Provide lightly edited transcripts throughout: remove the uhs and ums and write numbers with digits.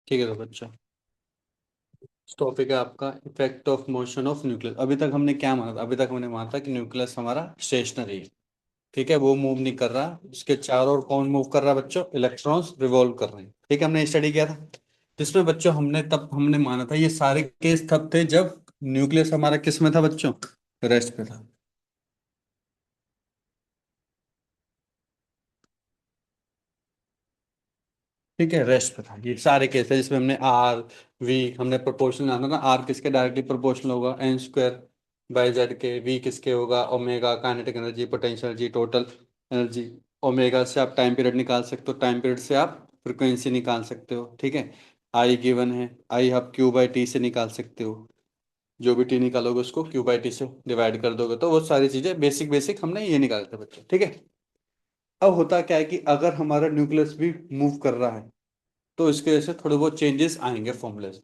ठीक है तो बच्चा, टॉपिक है आपका effect of motion of nucleus. अभी तक हमने क्या माना था? अभी तक हमने माना था कि न्यूक्लियस हमारा स्टेशनरी है। ठीक है, वो मूव नहीं कर रहा, उसके चारों ओर कौन मूव कर रहा है बच्चों? इलेक्ट्रॉन्स रिवॉल्व कर रहे हैं। ठीक है, हमने स्टडी किया था जिसमें बच्चों हमने माना था ये सारे केस तब थे जब न्यूक्लियस हमारा किस में था बच्चों? रेस्ट पे था। ठीक है, रेस्ट पे था। ये सारे केस है जिसमें हमने आर वी, हमने प्रोपोर्शनल आना ना, आर किसके डायरेक्टली प्रोपोर्शनल होगा? एन स्क्वायर बाय जेड के। वी किसके होगा? Omega kinetic energy, potential energy, total energy. Omega से आप टाइम पीरियड निकाल सकते हो, टाइम पीरियड से आप फ्रिक्वेंसी निकाल सकते हो। ठीक है, आई गिवन है, आई आप क्यू बाई टी से निकाल सकते हो। जो भी टी निकालोगे उसको क्यू बाई टी से डिवाइड कर दोगे, तो वो सारी चीजें बेसिक बेसिक हमने ये निकाले थे बच्चों। ठीक है, अब होता क्या है कि अगर हमारा न्यूक्लियस भी मूव कर रहा है तो इसके वजह से थोड़े बहुत चेंजेस आएंगे फॉर्मूले से।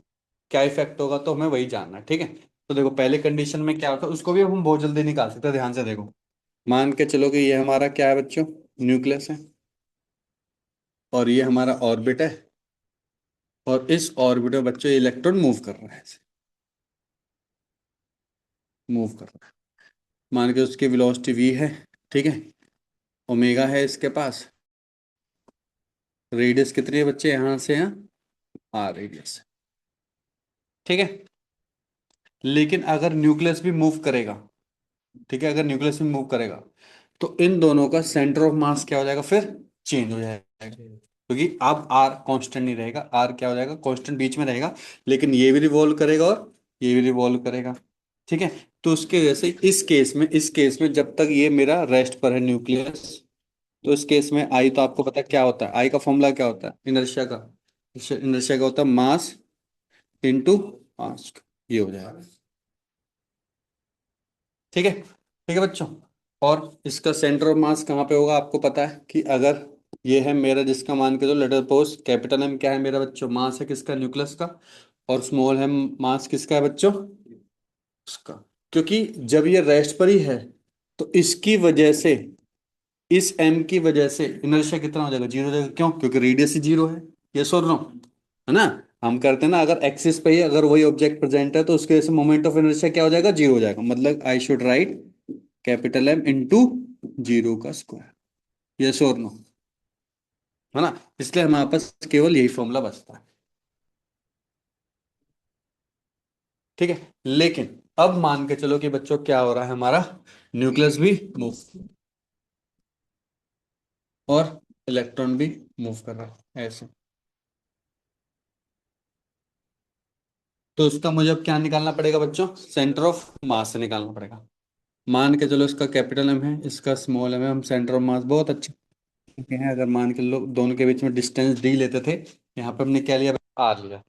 क्या इफेक्ट होगा तो हमें वही जानना है। ठीक है, तो देखो पहले कंडीशन में क्या होता है उसको भी अब हम बहुत जल्दी निकाल सकते हैं। ध्यान से देखो, मान के चलो कि ये हमारा क्या है बच्चों? न्यूक्लियस है, और ये हमारा ऑर्बिट है, और इस ऑर्बिट में बच्चों इलेक्ट्रॉन मूव कर रहा है, ऐसे मूव कर रहा है। मान के उसकी वेलोसिटी वी है। ठीक है, ओमेगा है इसके पास, रेडियस कितनी है बच्चे यहाँ से यहाँ? R radius. ठीक है, लेकिन अगर न्यूक्लियस भी मूव करेगा, ठीक है, अगर न्यूक्लियस में मूव करेगा तो इन दोनों का सेंटर ऑफ मास क्या हो जाएगा? फिर चेंज हो जाएगा, क्योंकि अब आर कांस्टेंट नहीं रहेगा, आर क्या हो जाएगा? कांस्टेंट बीच में रहेगा, लेकिन ये भी रिवॉल्व करेगा और ये भी रिवॉल्व करेगा। ठीक है, तो उसके वजह से इस केस में जब तक ये मेरा रेस्ट पर है न्यूक्लियस, तो इस केस में आई तो आपको पता है क्या होता है? आई का फॉर्मूला क्या होता है इनर्शिया का? इनर्शिया का होता है मास इंटू मास। ये हो जाएगा। ठीक है, ठीक है बच्चों, और इसका सेंटर ऑफ मास कहाँ पे होगा आपको पता है कि अगर ये है मेरा, जिसका मान के जो लेटर पोज कैपिटल एम क्या है मेरा बच्चों? मास है किसका? न्यूक्लियस का। और स्मॉल है मास किसका है बच्चों? उसका। क्योंकि जब ये रेस्ट पर ही है तो इसकी वजह से, इस एम की वजह से इनर्शिया कितना हो जाएगा? जीरो हो जाएगा। क्यों? क्योंकि रेडियस ही जीरो है। ये और नो, है ना? हम करते हैं ना, अगर एक्सिस पे ही अगर वही ऑब्जेक्ट प्रेजेंट है तो उसके वजह से मोमेंट ऑफ इनर्शिया क्या हो जाएगा? जीरो हो जाएगा। मतलब I should write capital M into zero का स्क्वायर। यस और नो, है ना? इसलिए हमारे पास केवल यही फॉर्मूला बचता है। ठीक है, लेकिन अब मान के चलो कि बच्चों क्या हो रहा है, हमारा न्यूक्लियस भी मूव और इलेक्ट्रॉन भी मूव कर रहा है ऐसे। तो उसका मुझे अब क्या निकालना पड़ेगा बच्चों? सेंटर ऑफ मास से निकालना पड़ेगा। मान के चलो इसका कैपिटल एम है, इसका स्मॉल एम है, हम सेंटर ऑफ मास बहुत अच्छे हैं। अगर मान के लो दोनों के बीच में डिस्टेंस डी लेते थे, यहाँ पे हमने क्या लिया? आर लिया।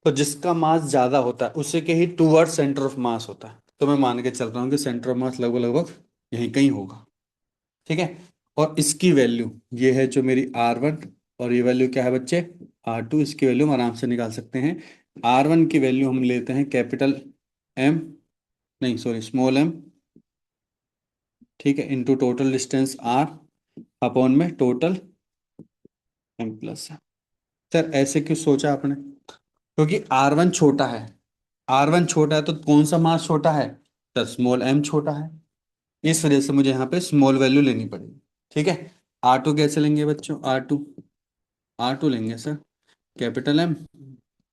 तो जिसका मास ज्यादा होता है उसी के ही टूवर्ड सेंटर ऑफ मास होता है। तो मैं मान के चल रहा हूँ कि सेंटर ऑफ मास लगभग लगभग यहीं कहीं होगा। ठीक है, और इसकी वैल्यू ये है जो मेरी R1, और ये वैल्यू क्या है बच्चे? R2। इसकी वैल्यू हम आराम से निकाल सकते हैं। R1 की वैल्यू हम लेते हैं कैपिटल एम, नहीं सॉरी स्मॉल एम, ठीक है, into total distance r upon में टोटल एम प्लस। सर ऐसे क्यों सोचा आपने? क्योंकि R1 छोटा है। R1 छोटा है तो कौन सा मास छोटा है? तो स्मॉल एम छोटा है। इस वजह से मुझे यहाँ पे स्मॉल वैल्यू लेनी पड़ेगी। ठीक है, R2 कैसे लेंगे बच्चों? R2 लेंगे sir capital M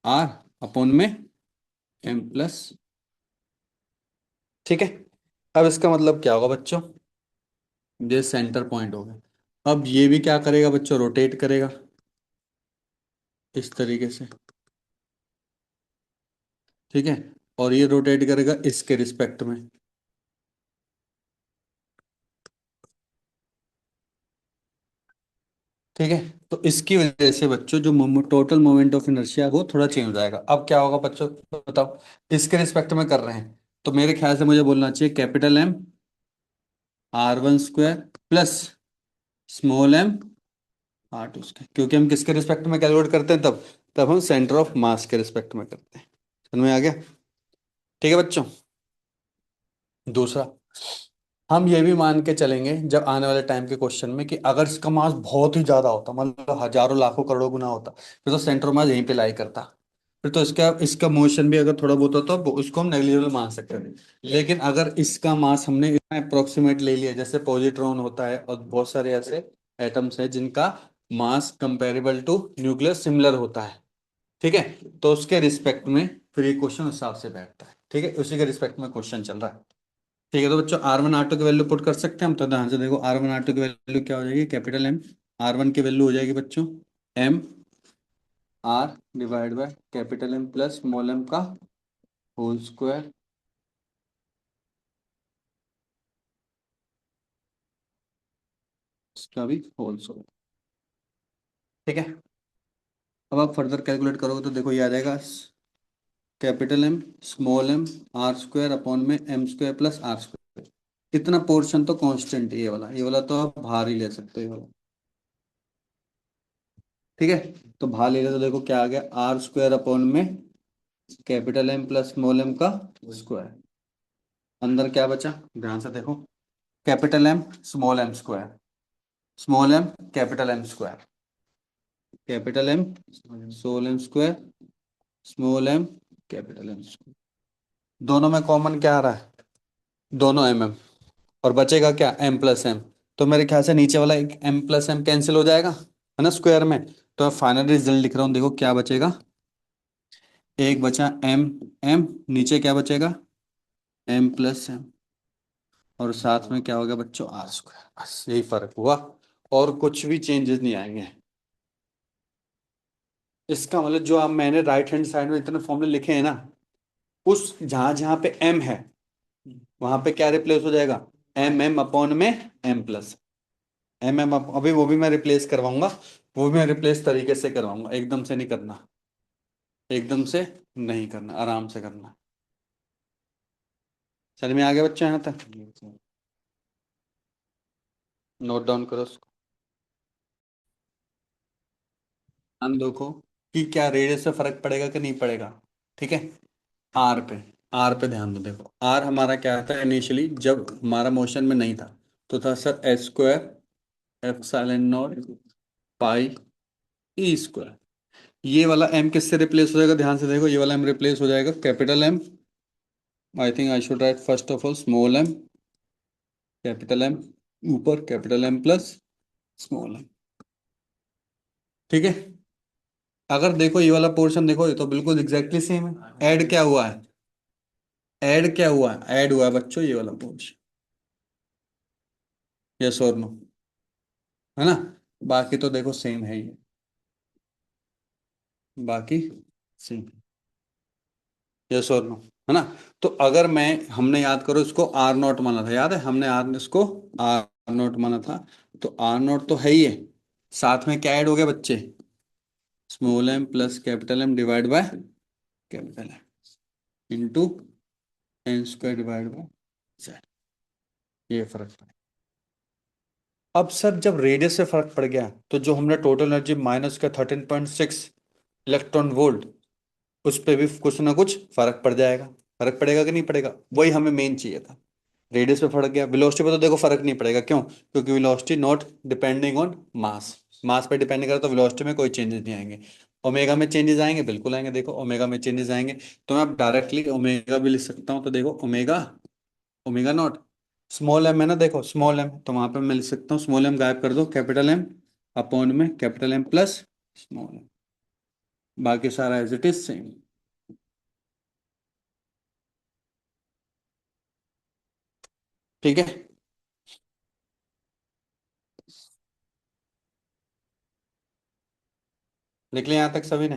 r upon में एम प्लस। ठीक है, अब इसका मतलब क्या होगा बच्चों? ये सेंटर पॉइंट हो गया। अब ये भी क्या करेगा बच्चों? रोटेट करेगा इस तरीके से। ठीक है, और ये रोटेट करेगा इसके रिस्पेक्ट में। ठीक है, तो इसकी वजह से बच्चों जो टोटल मोमेंट ऑफ इनर्शिया वो थोड़ा चेंज हो जाएगा। अब क्या होगा बच्चों बताओ? इसके रिस्पेक्ट में कर रहे हैं तो मेरे ख्याल से मुझे बोलना चाहिए capital M R1 square plus small m R2 square, क्योंकि हम किसके रिस्पेक्ट में कैलकुलेट करते हैं तब? तब हम सेंटर ऑफ मास के रिस्पेक्ट में करते हैं। समझ में आ गया? ठीक है बच्चों, दूसरा हम ये भी मान के चलेंगे जब आने वाले टाइम के क्वेश्चन में कि अगर इसका मास बहुत ही ज्यादा होता, मतलब हजारों लाखों करोड़ों गुना होता, फिर तो सेंटर मास यहीं पे लाई करता। फिर तो इसका इसका मोशन भी अगर थोड़ा बहुत होता तो उसको हम नेग्लिजिबल मान सकते थे। लेकिन अगर इसका मास हमने इतना अप्रोक्सीमेट ले लिया, जैसे पॉजिट्रॉन होता है और बहुत सारे ऐसे एटम्स हैं जिनका मास कंपेरेबल टू न्यूक्लियस सिमिलर होता है, ठीक है, तो उसके रिस्पेक्ट में फिर ये क्वेश्चन उस हिसाब से बैठता है, ठीक है, उसी के रिस्पेक्ट में क्वेश्चन चल रहा है। ठीक है, तो बच्चों R1 R2 की वैल्यू पुट कर सकते हैं हम, तो ध्यान से देखो R1 R2 की वैल्यू क्या हो जाएगी, कैपिटल M। R1 की वैल्यू हो जाएगी बच्चों M R divide by capital M plus small m का होल स्क्वायर, इसका भी होल स्क्वायर। ठीक है, अब आप फर्दर कैलकुलेट करोगे तो देखो ये आ जाएगा capital M small m R square upon में M square plus R square. इतना पोर्शन तो कांस्टेंट है, ये वाला तो आप बाहर ही ले सकते हो, ये वाला। ठीक है, तो बाहर ले ले तो देखो क्या आ गया, आर स्क्वायर अपॉन में capital M plus small m का स्क्वायर। अंदर क्या बचा, ध्यान से देखो, capital M small m square, small m capital M square, capital M small m square, small m capital M square. दोनों में कॉमन क्या आ रहा है, दोनों mm, और बचेगा क्या m प्लस m। तो मेरे ख्याल से नीचे वाला एक m प्लस m कैंसिल हो जाएगा, है ना, स्क्वायर में। तो फाइनल रिजल्ट लिख रहा हूँ, देखो क्या बचेगा, एक बचा m, m नीचे क्या बचेगा m प्लस m, और साथ में क्या हो गया बच्चों आर स्क्वायर, बस यही फर्क हुआ, और कुछ भी चेंजेस नहीं आएंगे। इसका मतलब जो आप मैंने राइट हैंड साइड में इतने फॉर्मूले लिखे हैं ना, उस जहां जहां पे m है वहां पे क्या रिप्लेस हो जाएगा, m अपॉन में m प्लस m अभी वो भी मैं रिप्लेस करवाऊंगा, वो भी मैं रिप्लेस तरीके से करवाऊंगा, एकदम से नहीं करना, एकदम से नहीं करना, आराम से करना। चल मैं आगे बच्चे यहाँ तक, नोट डाउन करो उसको। ध्यान देखो कि क्या रेडियस से फर्क पड़ेगा कि नहीं पड़ेगा, ठीक है। आर पे, आर पे ध्यान दो, देखो आर हमारा क्या था इनिशियली जब हमारा मोशन में नहीं था, तो था sir S square epsilon not pi E square. ये वाला एम किससे रिप्लेस हो जाएगा, ध्यान से देखो, ये वाला एम रिप्लेस हो जाएगा capital M, I think I should write first of all small M, capital M ऊपर capital M plus small M. ठीक है, अगर देखो ये वाला पोर्शन देखो, ये तो बिल्कुल एग्जैक्टली सेम है, ऐड क्या हुआ है, ऐड क्या हुआ है, ऐड हुआ है बच्चों ये वाला पोर्शन, यस और नो, है ना, बाकी तो देखो सेम है ही, बाकी सेम, यस और नो, है ना। तो अगर मैं, हमने याद करो इसको आर नॉट माना था, याद है हमने आर इसको आर नॉट माना था, तो आर नॉट तो है ही है, साथ में क्या ऐड हो गया बच्चे, small m plus capital M divide by capital M into n square divide by z, ये फर्क पड़ेगा। अब सर जब रेडियस से फर्क पड़ गया, तो जो हमने टोटल एनर्जी माइनस का 13.6 इलेक्ट्रॉन वोल्ट, उस पे भी कुछ ना कुछ फर्क पड़ जाएगा, फर्क पड़ेगा कि नहीं पड़ेगा, वही हमें मेन चाहिए था। रेडियस पे फर्क गया, वेलोसिटी पे तो देखो फर्क नहीं पड़ेगा, क्यों, क्योंकि velocity not depending on mass, mass पे डिपेंड करे तो वेलोसिटी में कोई चेंजेस नहीं आएंगे। ओमेगा में चेंजेस आएंगे, बिल्कुल आएंगे, देखो ओमेगा में चेंजेस आएंगे, तो मैं अब डायरेक्टली ओमेगा भी लिख सकता हूँ, तो देखो omega, omega not small m है ना, देखो स्मॉल एम, तो वहां पे मैं लिख सकता हूँ स्मॉल एम गायब कर दो, कैपिटल एम अपॉन में capital M plus small m, बाकी सारा एज इट इज सेम। ठीक है, लिख लिया यहाँ तक सभी ने।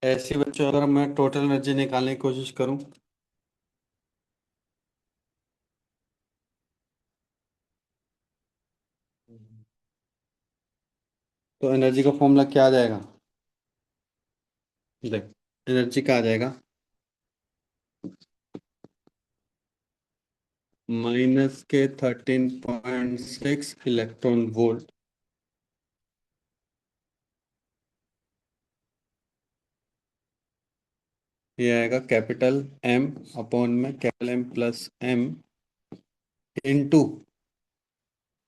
ऐसे बच्चों अगर मैं टोटल एनर्जी निकालने की कोशिश करूं, तो एनर्जी का फॉर्मूला क्या आ जाएगा, देख एनर्जी का आ जाएगा माइनस के 13.6 इलेक्ट्रॉन वोल्ट। ये आएगा कैपिटल एम अपॉन में capital M plus m into,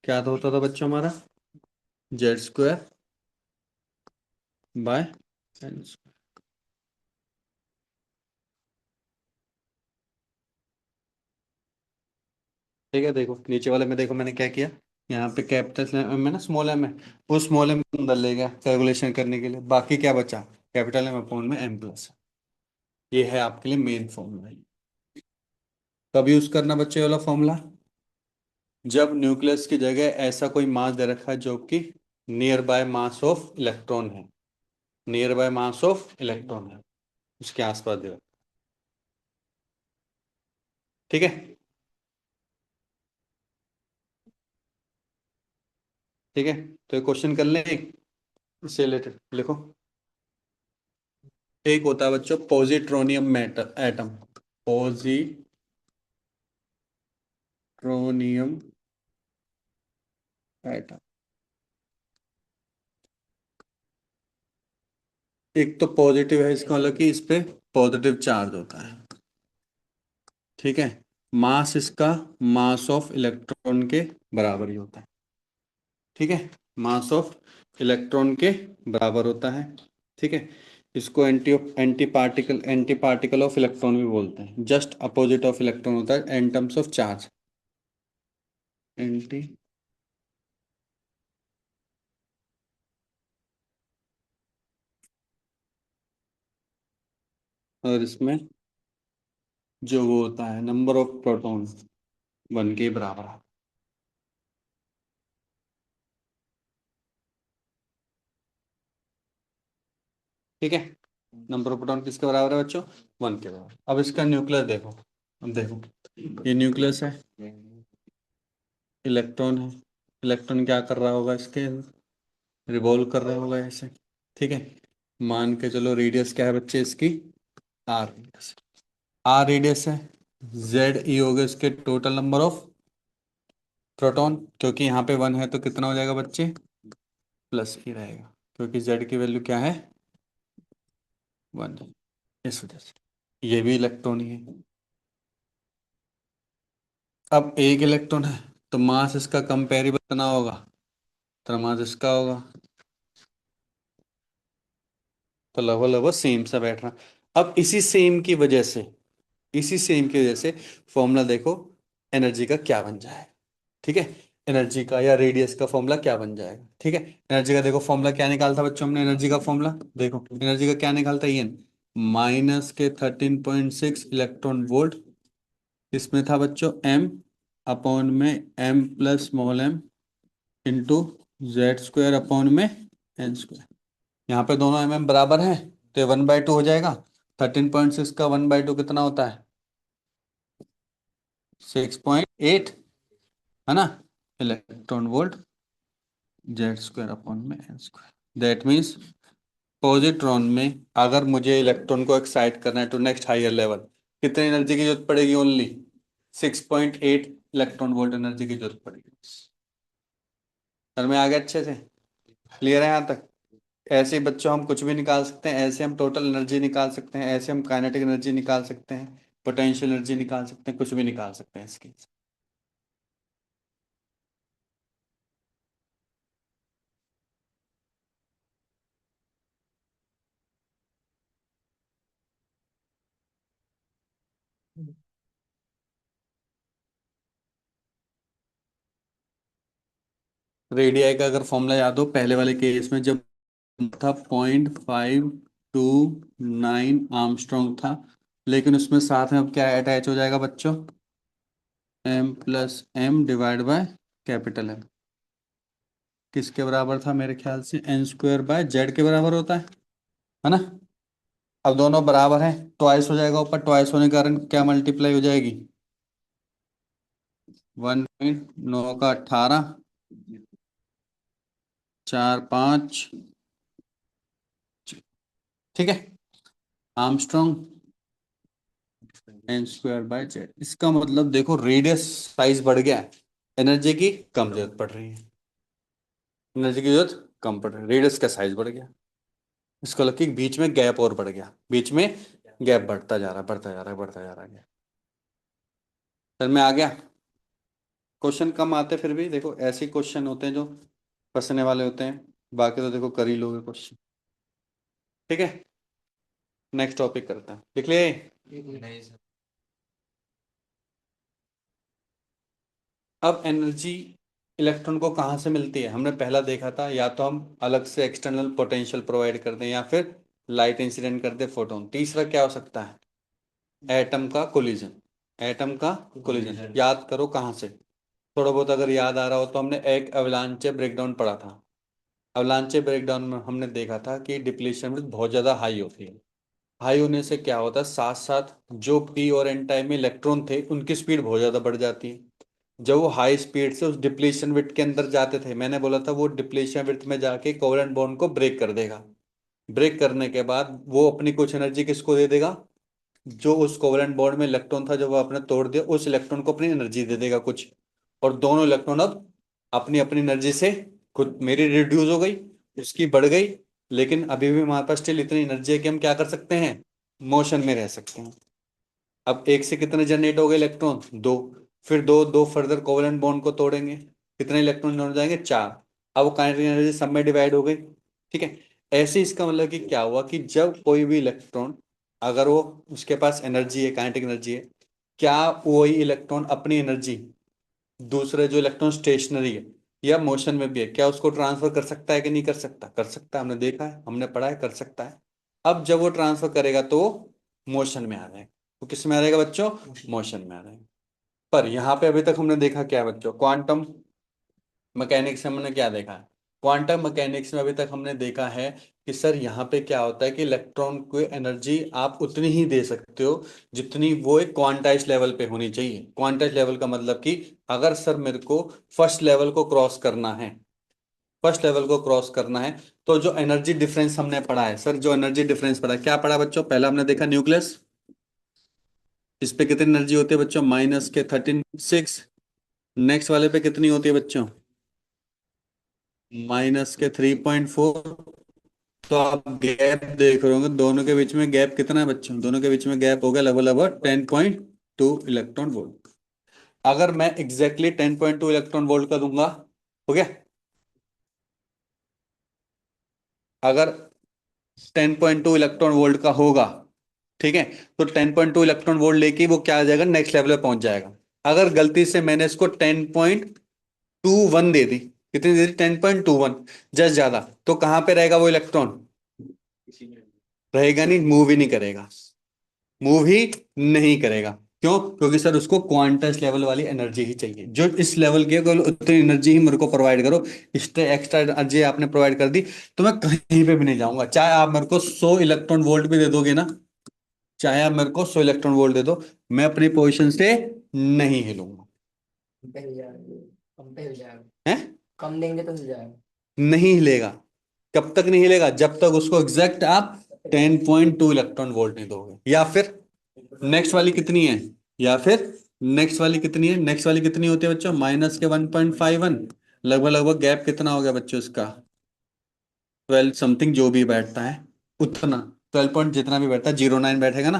क्या तो होता था बच्चों हमारा, जेड स्क्वायर बाय एन। ठीक है, देखो नीचे वाले में देखो मैंने क्या किया, यहाँ पे कैपिटल एम है ना, स्मॉल एम है, वो स्मॉल एम अंदर ले गया कैलकुलेशन करने के लिए, बाकी क्या बचा, कैपिटल एम अपॉन में एम प्लस। ये है आपके लिए मेन फॉर्मूला। कब यूज करना बच्चे ये वाला फॉर्मूला, जब न्यूक्लियस की जगह ऐसा कोई मास दे रखा है जो कि nearby mass of electron है, nearby mass of electron है, उसके आसपास दे रखा। ठीक है। ठीक है, तो ये क्वेश्चन कर लें एक, इससे रिलेटेड लिखो। एक होता है बच्चों positronium metal atom, positronium atom. एक तो पॉजिटिव है, इसका मतलब कि इस पे पॉजिटिव चार्ज होता है। ठीक है, मास इसका मास ऑफ इलेक्ट्रॉन के बराबर ही होता है। ठीक है, मास ऑफ इलेक्ट्रॉन के बराबर होता है। ठीक है, इसको एंटी पार्टिकल ऑफ इलेक्ट्रॉन भी बोलते हैं, जस्ट अपोजिट ऑफ इलेक्ट्रॉन होता है in terms of charge, anti. और इसमें जो वो होता है नंबर ऑफ प्रोटॉन, वन के बराबर है। ठीक है, नंबर ऑफ प्रोटॉन किसके बराबर है बच्चों, वन के बराबर। अब इसका न्यूक्लियस देखो, अब देखो ये न्यूक्लियस है, इलेक्ट्रॉन है, इलेक्ट्रॉन क्या कर रहा होगा इसके, रिवॉल्व कर रहा होगा ऐसे। ठीक है, मान के चलो रेडियस क्या है बच्चे इसकी, आर रेडियस, आर रेडियस है, जेड ई होगा इसके टोटल नंबर ऑफ प्रोटॉन, क्योंकि यहाँ पे वन है तो कितना हो जाएगा बच्चे, प्लस ही रहेगा, क्योंकि जेड की वैल्यू क्या है, वन, इस वजह से ये भी इलेक्ट्रॉन ही है। अब एक इलेक्ट्रॉन है तो मास इसका कंपेरेबल कितना होगा, तो मास इसका होगा, तो लगभग लगभग सेम सा बैठ रहा। अब इसी सेम की वजह से, इसी सेम की वजह से फॉर्मूला देखो एनर्जी का क्या बन जाएगा। ठीक है, एनर्जी का या रेडियस का फॉर्मूला क्या बन जाएगा। ठीक है, एनर्जी का देखो फॉर्मूला क्या निकालता बच्चों हमने, एनर्जी का फॉर्मूला देखो, एनर्जी का क्या निकालता है ये, माइनस के 13.6 इलेक्ट्रॉन वोल्ट, इसमें था बच्चों एम अपॉन में m plus small m into z square upon में एन स्क्वायर। यहाँ पे दोनों एम एम बराबर हैं तो ये 1/2 हो जाएगा। 13.6 का 1/2 कितना होता है, 6.8, है ना, electron volt Z square upon में N square. That means positron में अगर मुझे इलेक्ट्रॉन को एक्साइट करना है टू नेक्स्ट हायर लेवल, कितनी एनर्जी की जरूरत पड़ेगी, ओनली 6.8 इलेक्ट्रॉन वोल्ट एनर्जी की जरूरत पड़ेगी। सर में आ गया अच्छे से, क्लियर है यहाँ तक। ऐसे ही बच्चों हम कुछ भी निकाल सकते हैं, ऐसे हम टोटल एनर्जी निकाल सकते हैं, ऐसे हम काइनेटिक एनर्जी निकाल सकते हैं, पोटेंशियल एनर्जी निकाल सकते हैं, कुछ भी निकाल सकते हैं इसकी। रेडियाई का अगर फॉर्मूला याद हो पहले वाले केस में, जब था 0.529 आर्मस्ट्रॉन्ग था, लेकिन उसमें साथ में अब क्या अटैच हो जाएगा बच्चों, m plus m divide by capital M, किसके बराबर था मेरे ख्याल से एन स्क्वायर बाय जेड के बराबर होता है ना। अब दोनों बराबर हैं, ट्वाइस हो जाएगा, ऊपर ट्वाइस होने के कारण क्या मल्टीप्लाई हो जाएगी, 1.9 का 18, 4 5, ठीक है, आर्मस्ट्रॉन्ग m² बाय z। इसका मतलब देखो रेडियस साइज बढ़ गया है, एनर्जी की कम जरूरत पड़ रही है, एनर्जी की जरूरत कम पड़ रही है, रेडियस का साइज बढ़ गया। इसको लग कि बीच में गैप और बढ़ गया, बीच में गैप बढ़ता जा रहा है, बढ़ता जा रहा है, बढ़ता जा रहा है। सर मैं आ गया। क्वेश्चन कम आते फिर भी देखो ऐसे क्वेश्चन होते हैं जो फंसने वाले होते हैं, बाकी तो देखो कर ही लोगे क्वेश्चन। ठीक है, नेक्स्ट टॉपिक करते हैं, लिख लिए। नहीं सर। अब एनर्जी इलेक्ट्रॉन को कहाँ से मिलती है, हमने पहला देखा था, या तो हम अलग से एक्सटर्नल पोटेंशियल प्रोवाइड कर दें, या फिर लाइट इंसिडेंट कर दे फोटोन। तीसरा क्या हो सकता है, एटम का कोलिजन। एटम का कोलिजन याद करो कहाँ से, थोड़ा बहुत अगर याद आ रहा हो तो हमने एक अवलांचे ब्रेकडाउन पढ़ा था। अवलांचे ब्रेकडाउन में हमने देखा था कि डिप्लीशन रेट बहुत ज़्यादा हाई होती है। हाई होने से क्या होता है, साथ साथ जो पी और एन टाइम में इलेक्ट्रॉन थे उनकी स्पीड बहुत ज़्यादा बढ़ जाती है। जब वो हाई स्पीड से उस डिप्लीशन विड्थ के अंदर जाते थे, मैंने बोला था वो डिप्लीशन विड्थ में जाके कोवलेंट बॉन्ड को ब्रेक कर देगा। ब्रेक करने के बाद वो अपनी कुछ एनर्जी किसको दे देगा, जो उस कोवलेंट बॉन्ड में इलेक्ट्रॉन था जब वो आपने तोड़ दिया, उस इलेक्ट्रॉन को अपनी एनर्जी दे देगा कुछ। और दोनों इलेक्ट्रॉन अब अपनी अपनी एनर्जी से, खुद मेरी रिड्यूस हो गई, उसकी बढ़ गई, लेकिन अभी भी हमारे पास स्टिल इतनी एनर्जी है कि हम क्या कर सकते हैं, मोशन में रह सकते हैं। अब एक से कितने जनरेट हो गए इलेक्ट्रॉन, दो। फिर दो दो फर्दर कोवलेंट बॉन्ड को तोड़ेंगे, कितने इलेक्ट्रॉन जोड़ जाएंगे, चार। अब वो काइनेटिक एनर्जी सब में डिवाइड हो गई। ठीक है, ऐसे इसका मतलब कि क्या हुआ कि जब कोई भी इलेक्ट्रॉन, अगर वो उसके पास एनर्जी है, काइनेटिक एनर्जी है, क्या वही इलेक्ट्रॉन अपनी एनर्जी दूसरे जो इलेक्ट्रॉन स्टेशनरी है या मोशन में भी है, क्या उसको ट्रांसफर कर सकता है कि नहीं कर सकता, कर सकता है, हमने देखा है, हमने पढ़ा है, कर सकता है। अब जब वो ट्रांसफर करेगा तो मोशन में आ जाएगा। तो किस में आ जाएगा बच्चों, मोशन में आ जाएगा। पर यहाँ पे अभी तक हमने देखा क्या है बच्चों, क्वांटम मैकेनिक्स में हमने क्या देखा है, क्वांटम मैकेनिक्स में अभी तक हमने देखा है कि सर यहाँ पे क्या होता है कि इलेक्ट्रॉन को एनर्जी आप उतनी ही दे सकते हो जितनी वो एक क्वांटाइज लेवल पे होनी चाहिए। क्वांटाइज लेवल का मतलब कि अगर सर मेरे को फर्स्ट लेवल को क्रॉस करना है, फर्स्ट लेवल को क्रॉस करना है, तो जो एनर्जी डिफरेंस हमने पढ़ा है सर, जो एनर्जी डिफरेंस पढ़ा है, क्या पढ़ा बच्चों, पहला हमने देखा न्यूक्लियस, इस पे कितनी एनर्जी होती है बच्चों, -के 13.6। नेक्स्ट वाले पे कितनी होती है बच्चों, -के 3.4। तो आप गैप देख रहे होंगे, दोनों के बीच में गैप कितना है बच्चों, दोनों के बीच में गैप होगा लगभग लगभग 10.2 इलेक्ट्रॉन वोल्ट। अगर मैं एग्जैक्टली 10.2 इलेक्ट्रॉन वोल्ट का दूंगा, हो गया, अगर 10.2 इलेक्ट्रॉन वोल्ट का होगा, ठीक है, तो 10.2 इलेक्ट्रॉन वोल्ट लेके वो क्या आ जाएगा, नेक्स्ट लेवल पे पहुंच जाएगा। अगर गलती से मैंने इसको 10.21 दे दी, कितनी दे दी, 10.21, जस्ट ज्यादा, तो कहां पे रहेगा वो इलेक्ट्रॉन, रहेगा नहीं, मूव ही नहीं करेगा, मूव ही नहीं करेगा। क्यों, क्योंकि सर उसको क्वांटस लेवल वाली एनर्जी ही चाहिए, जो इस लेवल की है, केवल उतनी एनर्जी ही मेरे को प्रोवाइड करो। एक्स्ट्रा एनर्जी आपने प्रोवाइड कर दी तो मैं कहीं पे भी नहीं जाऊंगा, चाहे आप मेरे को 100 इलेक्ट्रॉन वोल्ट भी दे दोगे ना, चाहे आप मेरे को 100 इलेक्ट्रॉन वोल्ट दे दो, मैं अपनी पोजिशन से नहीं हिलूंगा। कम पे हिल जाएगा, कम पे हिल जाएगा। है, कम देंगे तो हिल जाएगा। नहीं हिलेगा। कब तक नहीं हिलेगा, जब तक उसको एग्जैक्ट आप 10.2 इलेक्ट्रॉन वोल्ट नहीं दोगे। या फिर नेक्स्ट वाली कितनी है, या फिर नेक्स्ट वाली कितनी है, नेक्स्ट वाली कितनी होती है बच्चों, -के 1.51। लगभग लगभग गैप कितना हो गया बच्चों इसका, 12 समथिंग जो भी बैठता है उतना, 12 पॉइंट जितना भी बैठता है, 09 बैठेगा ना,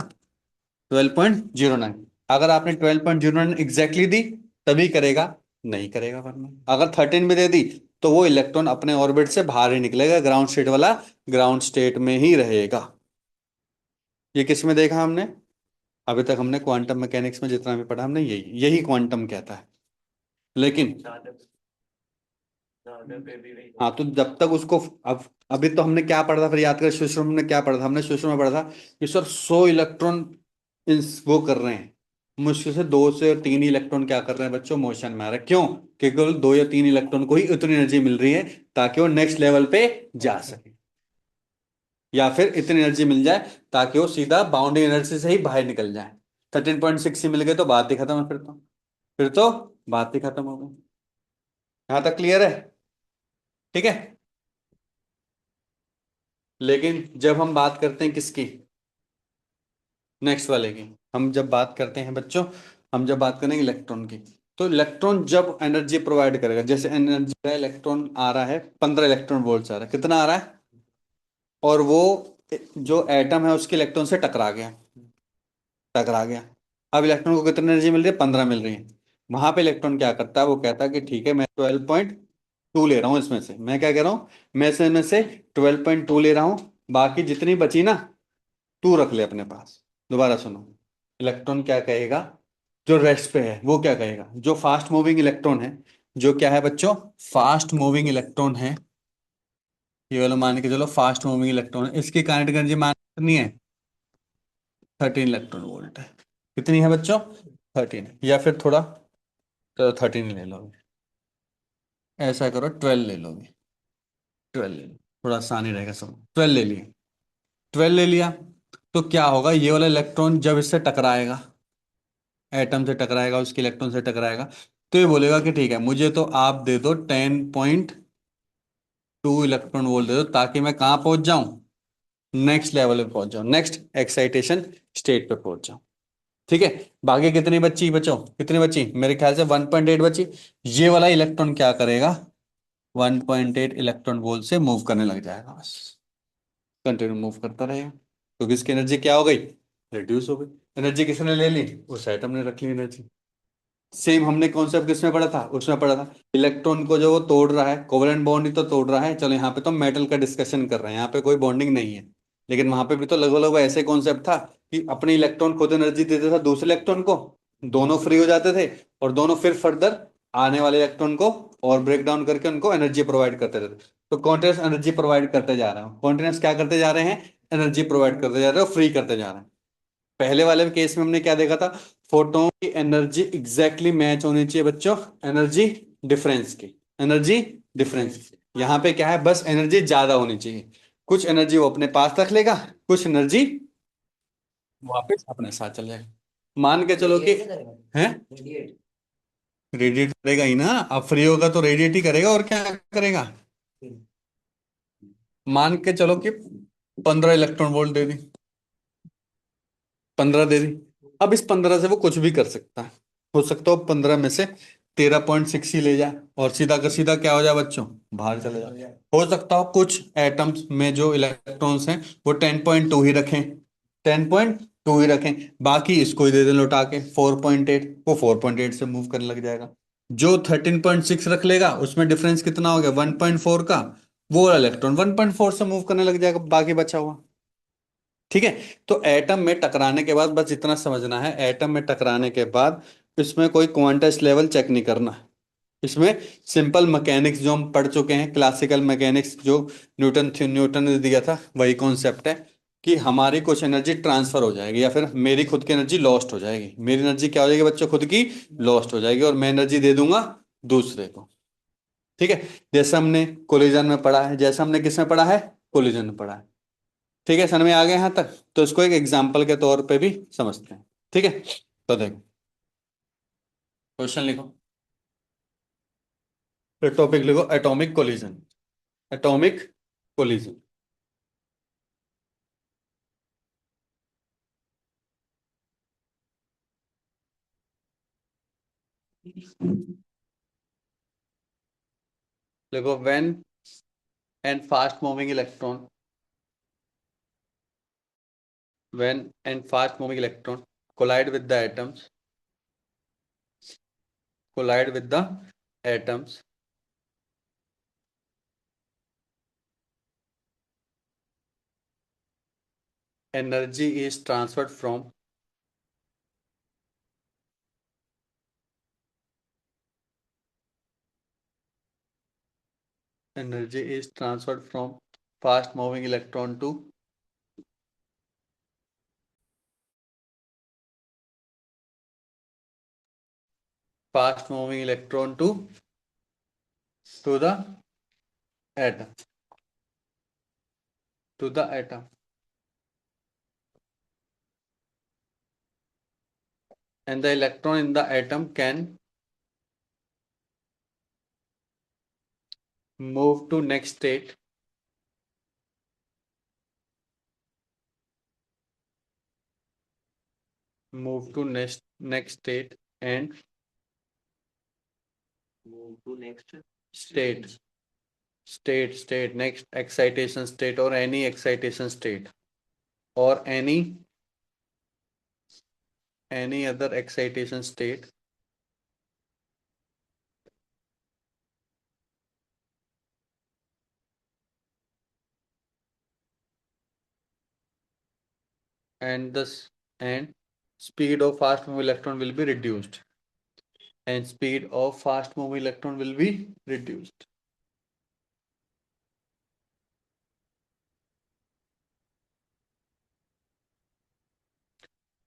12.09। अगर आपने 12.09 एग्जैक्टली दी तभी करेगा, नहीं करेगा, वरना अगर 13 भी दे दी तो वो इलेक्ट्रॉन अपने ऑर्बिट से बाहर ही निकलेगा, ग्राउंड स्टेट वाला ग्राउंड स्टेट में ही रहेगा। ये किस में देखा हमने, अभी तक हमने क्वांटम मैकेनिक्स में जितना भी पढ़ा हमने यही यही क्वांटम कहता है। लेकिन हाँ, तो जब तक उसको, अब अभी तो हमने क्या पढ़ा था, फिर याद कर, शुरू में हमने क्या पढ़ा था, हमने शुरू में पढ़ा था कि सर 100 इलेक्ट्रॉन वो कर रहे हैं, मुश्किल से 2 से 3 इलेक्ट्रॉन क्या कर रहे हैं बच्चों, मोशन में आ रहे हैं। क्यों, क्योंकि केवल 2 या 3 इलेक्ट्रॉन को ही उतनी एनर्जी मिल रही है ताकि वो नेक्स्ट लेवल पे जा सके, या फिर इतनी एनर्जी मिल जाए ताकि वो सीधा बाउंड्री एनर्जी से ही बाहर निकल जाए। 13.6 ही मिल गए तो बात ही खत्म है, फिर तो बात ही खत्म हो गई। यहां तक क्लियर है, ठीक है। लेकिन जब हम बात करते हैं किसकी, नेक्स्ट वाले की। हम जब बात करते हैं बच्चों, हम जब बात करेंगे इलेक्ट्रॉन की, तो इलेक्ट्रॉन जब एनर्जी प्रोवाइड करेगा, जैसे एनर्जी का इलेक्ट्रॉन आ रहा है 15 इलेक्ट्रॉन वोल्ट आ रहा है, कितना आ रहा है, और वो जो एटम है उसके इलेक्ट्रॉन से टकरा गया, टकरा गया। अब इलेक्ट्रॉन को कितनी एनर्जी मिल रही है, 15 मिल रही है। वहां पे इलेक्ट्रॉन क्या करता है, वो कहता है कि ठीक है, मैं 12.2 ले रहा हूँ इसमें से, मैं क्या कह रहा हूँ, मैं इसमें से 12.2 ले रहा हूँ, बाकी जितनी बची ना तू रख ले अपने पास। दोबारा सुनो, इलेक्ट्रॉन क्या कहेगा, जो रेस्ट पे है वो क्या कहेगा, जो फास्ट मूविंग इलेक्ट्रॉन है, जो क्या है बच्चों, फास्ट मूविंग इलेक्ट्रॉन है, ये वाला मान के चलो फास्ट मूविंग इलेक्ट्रॉन है, इसकी काइनेटिक एनर्जी मान कितनी है, 13 इलेक्ट्रॉन वोल्ट है। कितनी है बच्चों, 13, या फिर थोड़ा, चलो 13 ले लो, ऐसा करो 12 ले लोगे, 12 ले लो, थोड़ा आसान ही रहेगा सब, 12 ले लिए, 12 ले लिया, तो क्या होगा, ये वाला इलेक्ट्रॉन जब इससे टकराएगा, एटम से टकराएगा, उसके इलेक्ट्रॉन से टकराएगा, तो ये बोलेगा कि ठीक है, मुझे तो आप दे दो 10.2 इलेक्ट्रॉन वोल्ट दे दो, ताकि मैं कहाँ पहुंच जाऊं, नेक्स्ट लेवल पे पहुंच जाऊं, नेक्स्ट एक्साइटेशन स्टेट पे पहुंच जाऊं। ठीक है, बाकी कितनी बची, बचो कितनी बची, मेरे ख्याल से 1.8 बची। ये वाला इलेक्ट्रॉन क्या करेगा, 1.8 इलेक्ट्रॉन वोल्ट से मूव करने लग जाएगा, बस कंटिन्यू मूव करता रहेगा, क्योंकि इसकी एनर्जी क्या हो गई, रिड्यूस हो गई। एनर्जी किसने ले ली, उस एटम ने रख ली एनर्जी। सेम हमने कॉन्सेप्ट किसमें पढ़ा था, उसमें पढ़ा था, इलेक्ट्रॉन को जो वो तोड़ रहा है, कोवलेंट बॉन्ड ही तो तोड़ रहा है। चलो यहाँ पे तो मेटल का डिस्कशन कर रहे हैं, यहाँ पे कोई बॉन्डिंग नहीं है, लेकिन वहां पे भी तो लगभग लगभग ऐसे कॉन्सेप्ट था कि अपने इलेक्ट्रॉन खुद एनर्जी देता था दूसरे इलेक्ट्रॉन को, दोनों फ्री हो जाते थे, और दोनों फिर फर्दर आने वाले इलेक्ट्रॉन को और ब्रेक डाउन करके उनको एनर्जी प्रोवाइड करते रहते। तो कॉन्टिन्यूस एनर्जी प्रोवाइड करते जा रहे हैं, कॉन्टिन्यूस क्या करते जा रहे हैं, एनर्जी प्रोवाइड करते जा रहे हैं, फ्री करते जा रहे हैं। पहले वाले केस में हमने क्या देखा था, फोटोन की एनर्जी एग्जैक्टली मैच होनी चाहिए बच्चों, एनर्जी डिफरेंस की, एनर्जी डिफरेंस की। यहाँ पे क्या है, बस एनर्जी ज्यादा होनी चाहिए, कुछ एनर्जी वो अपने पास रख लेगा, कुछ एनर्जी वापस अपने साथ चल जाएगा। मान के चलो कि, रेडिएट नहीं करेगा, है, रेडिएट। रेडिएट करेगा ही ना, अब फ्री होगा तो रेडिएट ही करेगा, और क्या करेगा। मान के चलो कि 15 इलेक्ट्रॉन वोल्ट दे दी, 15 दे दी, अब इस 15 से वो कुछ भी कर सकता है, हो सकता हो 15 में से 13.6 ही ले जाए, और सीधा का सीधा क्या हो जाए बच्चों, बाहर चले जाए। हो सकता हो कुछ एटम्स में जो इलेक्ट्रॉन्स हैं वो 10.2 ही रखें, 10.2 ही रखें, बाकी इसको ही दे दें लौटा के 4.8, वो 4.8 से मूव करने लग जाएगा। जो 13.6 रख लेगा, उसमें डिफरेंस कितना हो गया, 1.4 का, वो इलेक्ट्रॉन 1.4 से मूव करने लग जाएगा, बाकी बचा हुआ। ठीक है, तो एटम में टकराने के बाद बस इतना समझना है, एटम में टकराने के बाद इसमें कोई क्वांटस लेवल चेक नहीं करना है। इसमें सिंपल मैकेनिक्स जो हम पढ़ चुके हैं, क्लासिकल मैकेनिक्स जो न्यूटन ने दिया था, वही कॉन्सेप्ट है कि हमारी कुछ एनर्जी ट्रांसफर हो जाएगी, या फिर मेरी खुद की एनर्जी लॉस्ट हो जाएगी, मेरी एनर्जी क्या हो जाएगी बच्चों, खुद की लॉस्ट हो जाएगी, और मैं एनर्जी दे दूंगा दूसरे को। ठीक है, जैसा हमने कोलिजन में पढ़ा है, जैसा हमने किस में पढ़ा है, कोलिजन में पढ़ा है। ठीक है, समझ में आ गया यहाँ तक, तो इसको एक एग्जाम्पल के तौर पे भी समझते हैं। ठीक है, तो देखो, क्वेश्चन लिखो, टॉपिक लिखो, एटॉमिक कोलिजन, एटॉमिक कोलिजन। देखो, when and fast moving electron, when and fast moving electron collide with the atoms, collide with the atoms, energy is transferred from, energy is transferred from fast moving electron to, fast moving electron to the atom, to the atom, and the electron in the atom can move to next state, move to next next state and state state next excitation state और any excitation state और any other excitation state and thus and speed of fast moving electron will be reduced and speed of fast moving electron will be reduced.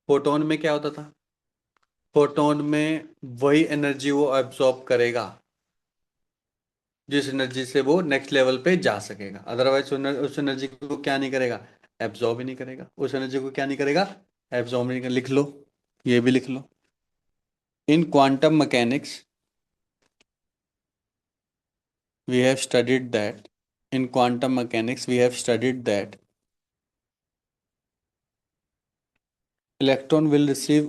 Photon में क्या होता था? Photon में वही energy वो absorb करेगा जिस एनर्जी से वो नेक्स्ट लेवल पे जा सकेगा, अदरवाइज उस एनर्जी को क्या नहीं करेगा? एब्जॉर्ब ही नहीं करेगा। उस एनर्जी को क्या नहीं करेगा? एब्जॉर्ब नहीं करेगा। लिख लो, ये भी लिख लो। In quantum mechanics we have studied that in quantum mechanics we have studied that electron will receive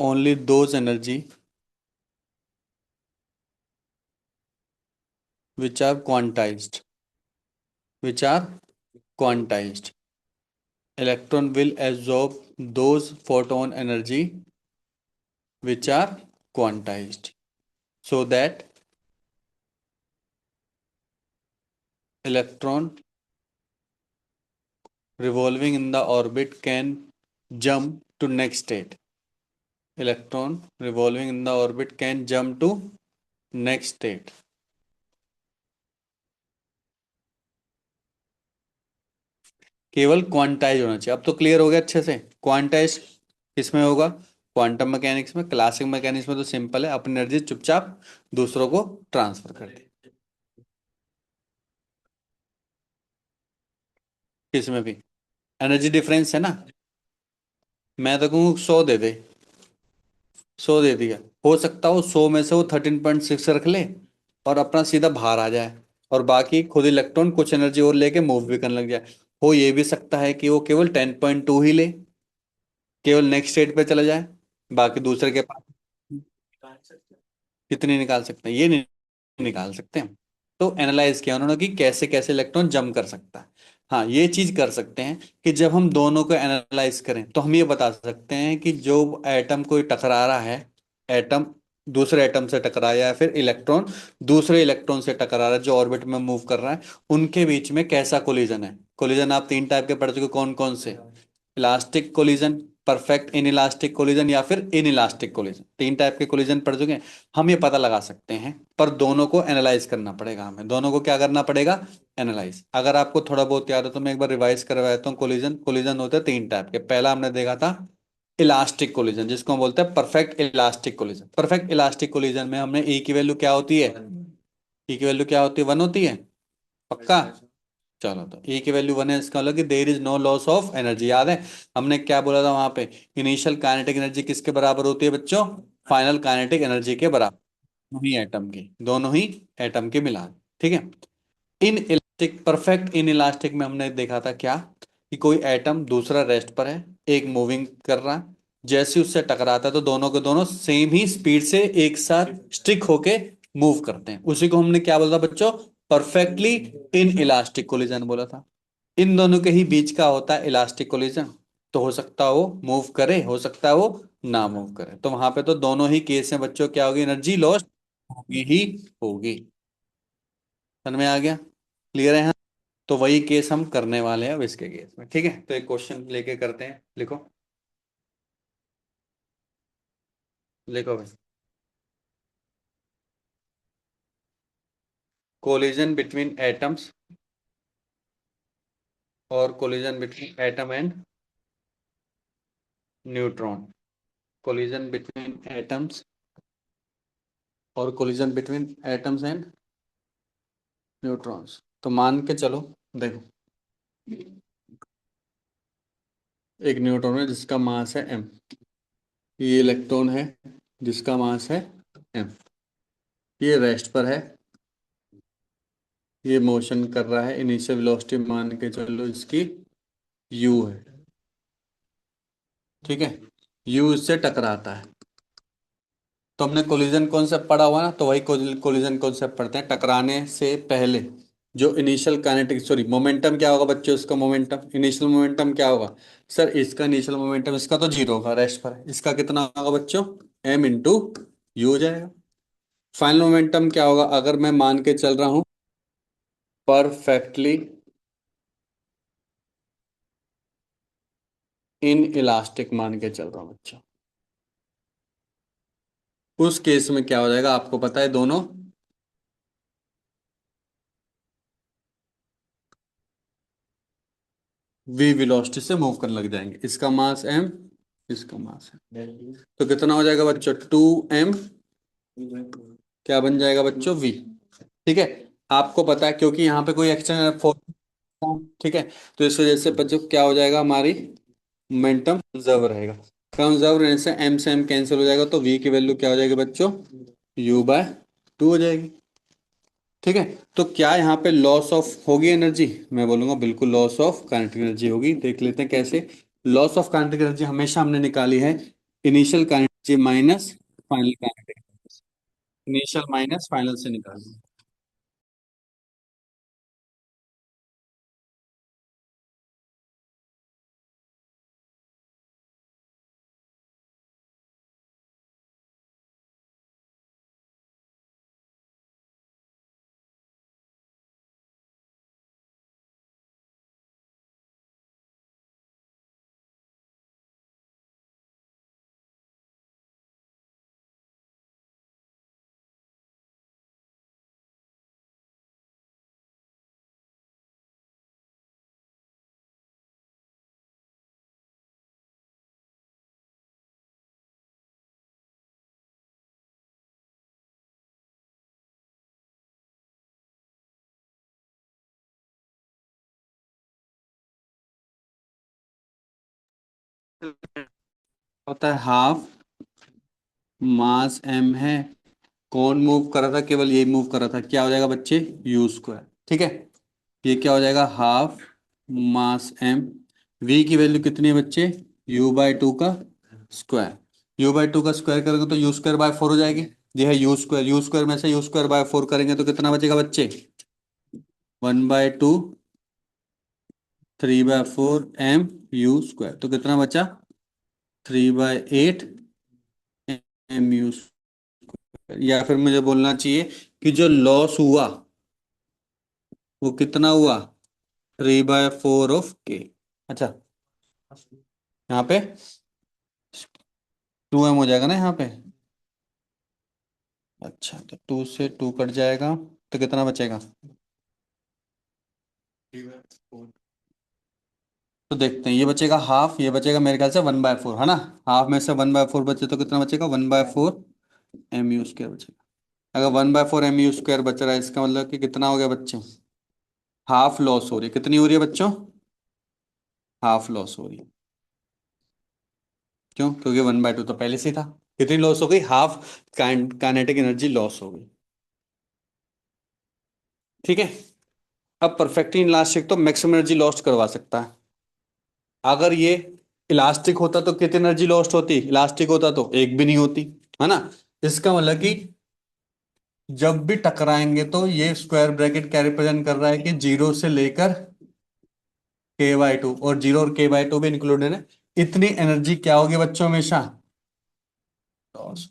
only those energy which are quantized, which are quantized. Electron will absorb those photon energy which are quantized, so that electron revolving in the orbit can jump to next state. Electron revolving in the orbit can jump to next state. केवल quantize होना चाहिए। अब तो clear हो गया अच्छे से। Quantize किसमें होगा? क्वांटम मैकेनिक्स में। क्लासिक मैकेनिक्स में तो सिंपल है, अपनी एनर्जी चुपचाप दूसरों को ट्रांसफर कर दे। किसमें भी एनर्जी डिफरेंस है ना। मैं तो कहूँ 100 दे दे, 100 दे दिया। हो सकता हो 100 में से वो 13.6 रख ले और अपना सीधा बाहर आ जाए, और बाकी खुद इलेक्ट्रॉन कुछ एनर्जी और लेके मूव भी करने लग जाए। हो ये भी सकता है कि वो केवल 10.2 ही ले, केवल नेक्स्ट स्टेट पे चला जाए, बाकी दूसरे के पास। कितनी निकाल सकते हैं? ये नहीं निकाल सकते हम। तो एनालाइज किया उन्होंने कि कैसे कैसे इलेक्ट्रॉन जंप कर सकता है। हाँ, ये चीज कर सकते हैं कि जब हम दोनों को एनालाइज करें तो हम ये बता सकते हैं कि जो एटम कोई टकरा रहा है, एटम दूसरे एटम से टकरा या फिर इलेक्ट्रॉन दूसरे इलेक्ट्रॉन से टकरा रहा है जो ऑर्बिट में मूव कर रहा है, उनके बीच में कैसा कोलिजन है। कोलिजन आप 3 टाइप के पढ़ चुके, कौन कौन से? Elastic collision, perfect in elastic collision या फिर इन इलास्टिक कोलिजन। 3 टाइप के कोलिजन पढ़ चुके हैं। हम ये पता लगा सकते हैं, पर दोनों को एनालाइज करना पड़ेगा हमें। दोनों को क्या करना पड़ेगा? एनालाइज। अगर आपको थोड़ा बहुत याद हो तो मैं एक बार रिवाइज करवाता हूँ। कोलिजन कोलिजन होते हैं 3 टाइप के। पहला हमने देखा था इलास्टिक कोलिजन, जिसको हम बोलते हैं perfect elastic collision. Perfect elastic collision में हमने ई की वैल्यू क्या होती है? ई की वैल्यू क्या होती है? 1 होती है। पक्का? चलो, तो ए की वैल्यू 1 है, इसका मतलब कि there is no loss of energy. याद है हमने क्या बोला था वहां पे? इनिशियल काइनेटिक एनर्जी किसके बराबर होती है बच्चों? फाइनल काइनेटिक एनर्जी के बराबर। दोनों ही एटम के मिला। ठीक है। In elastic, perfect in elastic में हमने देखा था क्या, कि कोई एटम दूसरा रेस्ट पर है, एक मूविंग कर रहा है, जैसे उससे टकराता है तो दोनों के दोनों सेम ही स्पीड से एक साथ स्टिक होके मूव करते हैं। उसी को हमने क्या बोला था बच्चों? परफेक्टली इन इलास्टिक कोलिजन बोला था। इन दोनों के ही बीच का होता है इलास्टिक कोलिजन। तो हो सकता है वो मूव करे, हो सकता है वो ना मूव करे, तो वहां पे तो दोनों ही केस में बच्चों क्या होगी? एनर्जी लॉस्ट होगी ही होगी। समझ में आ गया? क्लियर है? हाँ। तो वही केस हम करने वाले हैं अब इसके केस में। ठीक है, तो एक क्वेश्चन लेके करते हैं। लिखो, लिखो भाई। कोलिजन बिटवीन एटम्स और collision between atom and neutron. Collision between atoms और collision between atoms and neutrons. तो मान के चलो, देखो, एक न्यूट्रॉन है जिसका मास है m। ये इलेक्ट्रॉन है जिसका मास है m। ये रेस्ट पर है, ये मोशन कर रहा है, इनिशियल वेलोसिटी मान के चलो इसकी u है। ठीक है। यू इससे टकराता है। तो हमने कोलिजन कॉन्सेप्ट पढ़ा हुआ ना, तो वही कोलिजन कॉन्सेप्ट पढ़ते हैं। टकराने से पहले जो इनिशियल काइनेटिक, सॉरी, मोमेंटम क्या होगा बच्चों, इसका मोमेंटम, इनिशियल मोमेंटम क्या होगा। सर इसका इनिशियल मोमेंटम, इसका तो जीरो होगा, रेस्ट पर है। इसका कितना होगा बच्चों, एम इंटू यू हो जाएगा। फाइनल मोमेंटम क्या होगा, अगर मैं मान के चल रहा हूं परफेक्टली इन इलास्टिक, मान के चल रहा हूं बच्चों, उस केस में क्या हो जाएगा आपको पता है, दोनों वी वेलोसिटी से मूव करने लग जाएंगे। इसका मास एम, इसका मास है, तो कितना हो जाएगा बच्चों, 2m, क्या बन जाएगा बच्चों, वी। ठीक है। आपको पता है क्योंकि यहाँ पे कोई एक्सटर्नल फोर्स, ठीक है, तो इस वजह से बच्चों क्या हो जाएगा, हमारी मोमेंटम कंजर्व रहेगा। कंजर्व रहने से एम कैंसिल हो जाएगा, तो वी की वैल्यू क्या हो जाएगी बच्चों, u/2 हो जाएगी। ठीक है। तो क्या यहाँ पे लॉस ऑफ होगी एनर्जी, मैं बोलूंगा बिल्कुल लॉस ऑफ काइनेटिक एनर्जी होगी। देख लेते हैं कैसे। लॉस ऑफ काइनेटिक एनर्जी हमेशा हमने निकाली है initial kinetic energy minus final kinetic, initial minus final से निकाली। होता है हाफ मास एम है, कौन मूव कर रहा था, केवल यही मूव कर रहा था, क्या हो जाएगा बच्चे, यू स्क्वायर। ठीक है। ये क्या हो जाएगा, हाफ मास एम, वी की वैल्यू कितनी है बच्चे, u/2 का स्क्वायर। u/2 का स्क्वायर करेंगे तो u² बाय 4 हो जाएगी। ये है यू स्क्वायर में से u² बाय 4 करेंगे तो कितना बचेगा बच्चे, 1/2 3/4 mu², तो कितना बचा, 3/8 mu²। या फिर मुझे बोलना चाहिए कि जो लॉस हुआ वो कितना हुआ, 3/4 ऑफ k। अच्छा, यहाँ पे 2m हो जाएगा ना यहाँ पे। अच्छा, तो 2 से 2 कट जाएगा, तो कितना बचेगा, तो देखते हैं, ये बचेगा हाफ, ये बचेगा मेरे ख्याल से 1/4, है ना। हाफ में से 1/4 बचे तो कितना बचेगा, 1/4 mu² बचेगा। अगर 1/4 mu² बच रहा है, इसका मतलब कि कितना हो गया बच्चे, हाफ लॉस हो रही है। कितनी हो रही है बच्चों, हाफ लॉस हो रही है। क्यों, क्योंकि 1/2 तो पहले से ही था। कितनी लॉस हो गई, हाफ काइनेटिक एनर्जी लॉस हो गई। ठीक है। अब परफेक्टली इलास्टिक तो मैक्सिमम एनर्जी लॉस्ट करवा सकता है। अगर ये इलास्टिक होता तो कितनी एनर्जी लॉस्ट होती, इलास्टिक होता तो एक भी नहीं होती, है ना। इसका मतलब कि जब भी टकराएंगे तो ये स्क्वायर ब्रैकेट क्या रिप्रेजेंट कर रहा है कि 0 से लेकर k/2, और 0 और k/2 भी इंक्लूडेड है। इतनी एनर्जी क्या होगी बच्चों, हमेशा लॉस।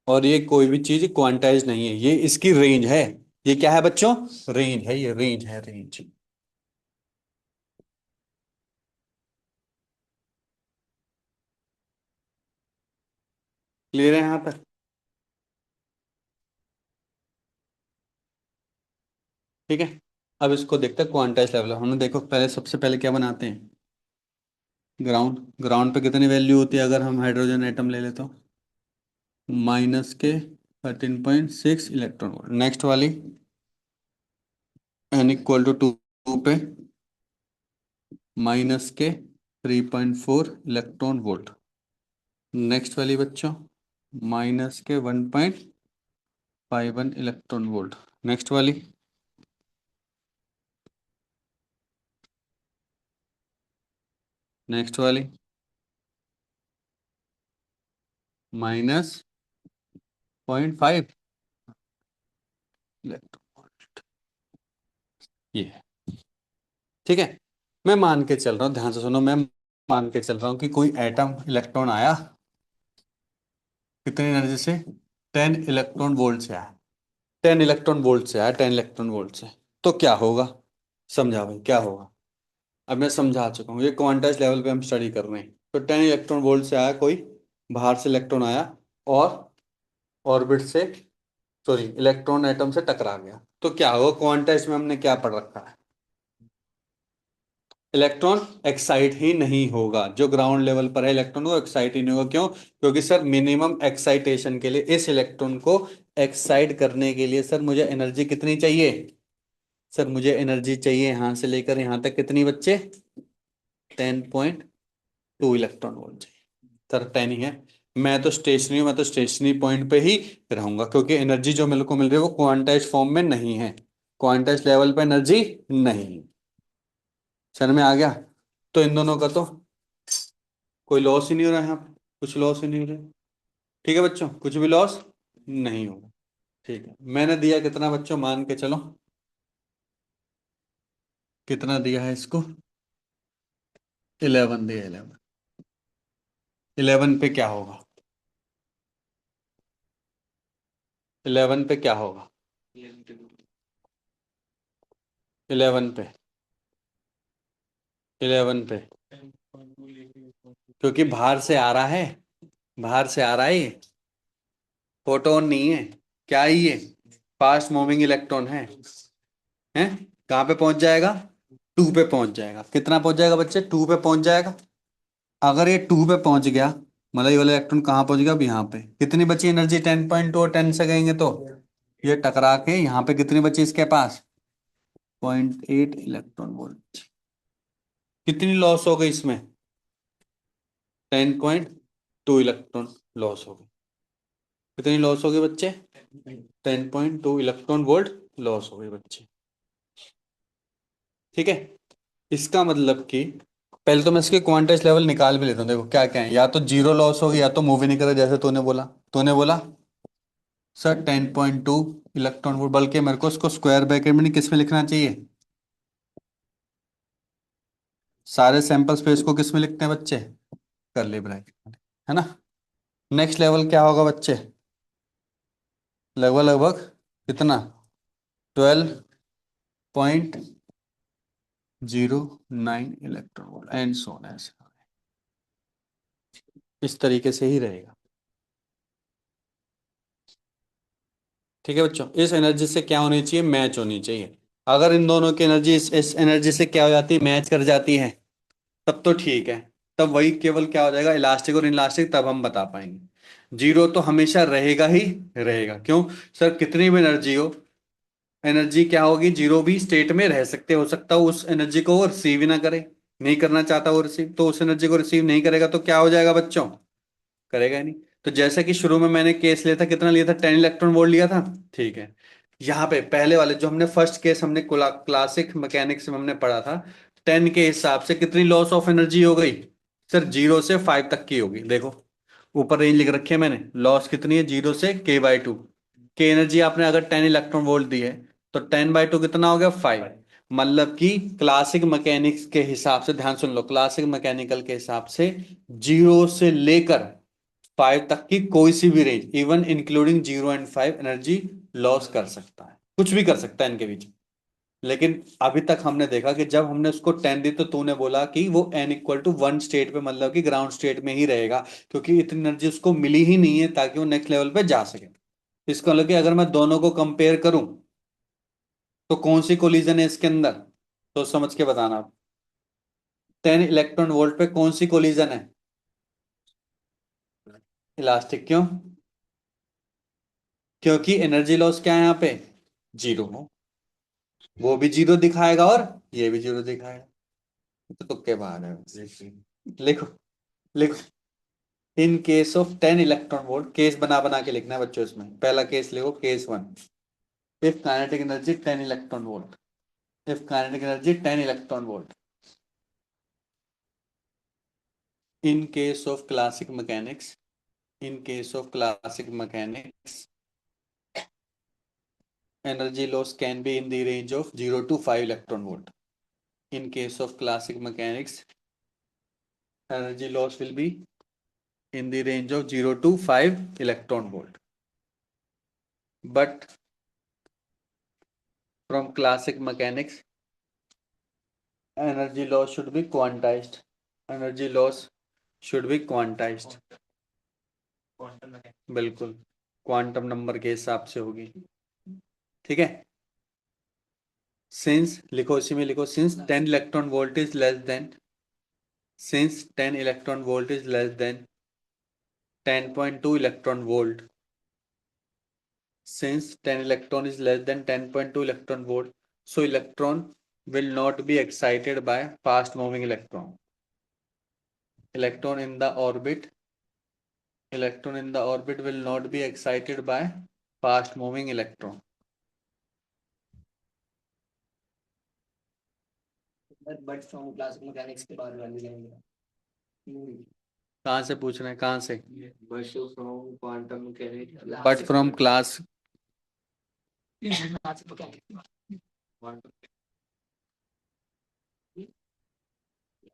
और ये कोई भी चीज क्वांटाइज नहीं है, ये इसकी रेंज है। ये क्या है बच्चों, रेंज है, ये रेंज है, रेंज। क्लियर है यहाँ पर। ठीक है। अब इसको देखते हैं क्वांटाइज लेवल। हमने देखो पहले, सबसे पहले क्या बनाते हैं, ग्राउंड। ग्राउंड पे कितनी वैल्यू होती है अगर हम हाइड्रोजन एटम ले ले तो, -13.6 इलेक्ट्रॉन वोल्ट। नेक्स्ट वाली n = 2 पे -3.4 इलेक्ट्रॉन वोल्ट। नेक्स्ट वाली बच्चों -1.51 इलेक्ट्रॉन वोल्ट। नेक्स्ट वाली नेक्स्ट वाली -0.5 इलेक्ट्रॉन, ये है। ठीक है, मैं मान के चल रहा हूँ, ध्यान से सुनो, मैं मान के चल रहा हूँ कि कोई एटम इलेक्ट्रॉन आया, कितनी एनर्जी से, 10 इलेक्ट्रॉन वोल्ट से आया, 10 इलेक्ट्रॉन वोल्ट से आया, 10 इलेक्ट्रॉन वोल्ट से। तो क्या होगा, समझा भाई क्या होगा। अब मैं समझा चुका हूँ, ये क्वांटाइज लेवल पे हम स्टडी कर रहे हैं। तो 10 इलेक्ट्रॉन वोल्ट से आया कोई, बाहर से इलेक्ट्रॉन आया और ऑर्बिट से, सॉरी इलेक्ट्रॉन एटम से टकरा गया, तो क्या होगा, क्वांटाइज में हमने क्या पढ़ रखा है, इलेक्ट्रॉन एक्साइट ही नहीं होगा। जो ग्राउंड लेवल पर है इलेक्ट्रॉन वो एक्साइट ही नहीं होगा, क्यों, क्योंकि सर मिनिमम एक्साइटेशन के लिए इस इलेक्ट्रॉन को एक्साइट करने के लिए सर मुझे एनर्जी कितनी चाहिए, सर मुझे एनर्जी चाहिए यहां से लेकर यहां तक कितनी बच्चे, 10.2 इलेक्ट्रॉन वोल्ट चाहिए। सर 10 ही है, मैं तो स्टेशनरी हूं, मैं तो स्टेशनरी पॉइंट पे ही रहूंगा, क्योंकि एनर्जी जो मेरे को मिल रही है वो क्वांटाइज फॉर्म में नहीं है, क्वांटाइज लेवल पे एनर्जी नहीं है। समझ में आ गया। तो इन दोनों का तो कोई लॉस ही नहीं हो रहा है यहाँ पे, कुछ लॉस ही नहीं हो रहा है। ठीक है बच्चों, कुछ भी लॉस नहीं होगा। ठीक है, मैंने दिया कितना बच्चों, मान के चलो, कितना दिया है इसको, 11 दिया, 11। 11 पे क्या होगा, 11 पे क्या होगा, 11 पे, 11 पे, क्योंकि बाहर से आ रहा है, बाहर से आ रहा है ये, फोटोन नहीं है, क्या है ये, फास्ट मूविंग इलेक्ट्रॉन है। कहाँ पे पहुंच जाएगा, 2 पे पहुंच जाएगा, कितना पहुंच जाएगा बच्चे, 2 पे पहुंच जाएगा। अगर ये 2 पे पहुंच गया, मतलब ये वाला इलेक्ट्रॉन कहाँ पहुंच गया, अब यहाँ पे कितनी बची एनर्जी, 10.2, और 10 से कहेंगे तो ये टकरा के यहाँ पे कितनी बची इसके पास, 0.8 इलेक्ट्रॉन वोल्ट। कितनी लॉस हो गई इसमें, 10.2 इलेक्ट्रॉन लॉस हो गई। कितनी लॉस हो गई बच्चे, 10.2 इलेक्ट्रॉन वोल्ट लॉस हो गई बच्चे। ठीक है, इसका मतलब कि पहले तो मैं इसके क्वांटाइज लेवल निकाल भी लेता हूँ, देखो क्या क्या है, या तो जीरो लॉस होगी या तो मूव ही नहीं करे, जैसे तूने बोला सर 10.2 इलेक्ट्रॉन वोल्ट, बल्कि मेरे को इसको स्क्वायर ब्रैकेट में नहीं, किस में लिखना चाहिए, सारे सैंपल स्पेस को किस में लिखते हैं बच्चे, करली ब्रैकेट में, है ना। नेक्स्ट लेवल क्या होगा बच्चे, लगभग लगभग कितना, 12.09 electron volt and so on, ऐसे इस तरीके से ही रहेगा। ठीक है बच्चों, इस एनर्जी से क्या होनी चाहिए, मैच होनी चाहिए। अगर इन दोनों की एनर्जी इस एनर्जी से क्या हो जाती है, मैच कर जाती है, तब तो ठीक है, तब वही केवल क्या हो जाएगा, इलास्टिक और इनलास्टिक, तब हम बता पाएंगे। जीरो तो हमेशा रहेगा ही रहेगा, क्यों, सर कितनी भी एनर्जी हो, एनर्जी क्या होगी, जीरो भी स्टेट में रह सकते, हो सकता है उस एनर्जी को वो रिसीव ही ना करे, नहीं करना चाहता वो रिसीव, तो उस एनर्जी को रिसीव नहीं करेगा तो क्या हो जाएगा बच्चों, करेगा ही नहीं। तो जैसे कि शुरू में मैंने केस लिया था, कितना लिया था, 10 इलेक्ट्रॉन वोल्ट लिया था, ठीक है। यहाँ पे पहले वाले जो हमने फर्स्ट केस हमने क्लासिक मैकेनिक्स में हमने पढ़ा था, 10 के हिसाब से कितनी लॉस ऑफ एनर्जी हो गई, सर 0 से 5 तक की होगी, देखो ऊपर रेंज लिख रखी है मैंने, लॉस कितनी है, 0 से k/2, के एनर्जी आपने अगर 10 इलेक्ट्रॉन वोल्ट दी है, तो 10/2 कितना हो गया, 5। मतलब कि क्लासिक मैकेनिक्स के हिसाब से, ध्यान सुन लो, क्लासिक मैकेनिकल के हिसाब से 0 से लेकर 5 तक की कोई सी भी range, even including 0 and 5, energy loss कर सकता है, कुछ भी कर सकता है इनके बीच। लेकिन अभी तक हमने देखा कि जब हमने उसको 10 दी तो तूने बोला कि वो n = 1 स्टेट पे, मतलब कि ग्राउंड स्टेट में ही रहेगा, क्योंकि इतनी एनर्जी उसको मिली ही नहीं है ताकि वो नेक्स्ट लेवल पे जा सके। इसका मतलब कि अगर मैं दोनों को कंपेयर करूं तो कौन सी कोलिजन है इसके अंदर, तो समझ के बताना आप, 10 इलेक्ट्रॉन वोल्ट पे कौन सी कोलिजन है, इलास्टिक, क्यों, क्योंकि एनर्जी लॉस क्या है यहाँ पे, जीरो हो, वो भी जीरो दिखाएगा और ये भी जीरो दिखाएगा, तो तुक्के बाहर है। लिखो, लिखो, in case of 10 electron volt, case बना बना के लिखना है बच्चों, इसमें पहला केस लिखो, case 1, if kinetic energy 10 electron volt, if kinetic energy 10 electron volt, In case of classic mechanics, in case of classic mechanics, energy loss can be in the range of 0 to 5 electron volt. In case of classic mechanics, energy loss will be in the range of 0 to 5 electron volt. But from classic mechanics, energy loss should be quantized. Energy loss should be quantized. बिल्कुल quantum number के हिसाब से होगी। ठीक है। Since लिखो, इसी में लिखो, since 10 electron volt is less than, since 10 electron volt is less than 10.2 electron volt, since 10 electron is less than 10.2 electron volt, so electron will not be excited by fast moving electron. Electron in the orbit, electron in the orbit will not be excited by fast moving electron. But from classic mechanics के बाद वाली लेंगे। कहाँ से पूछ रहे हैं, कहाँ से? But from quantum mechanics. But from class,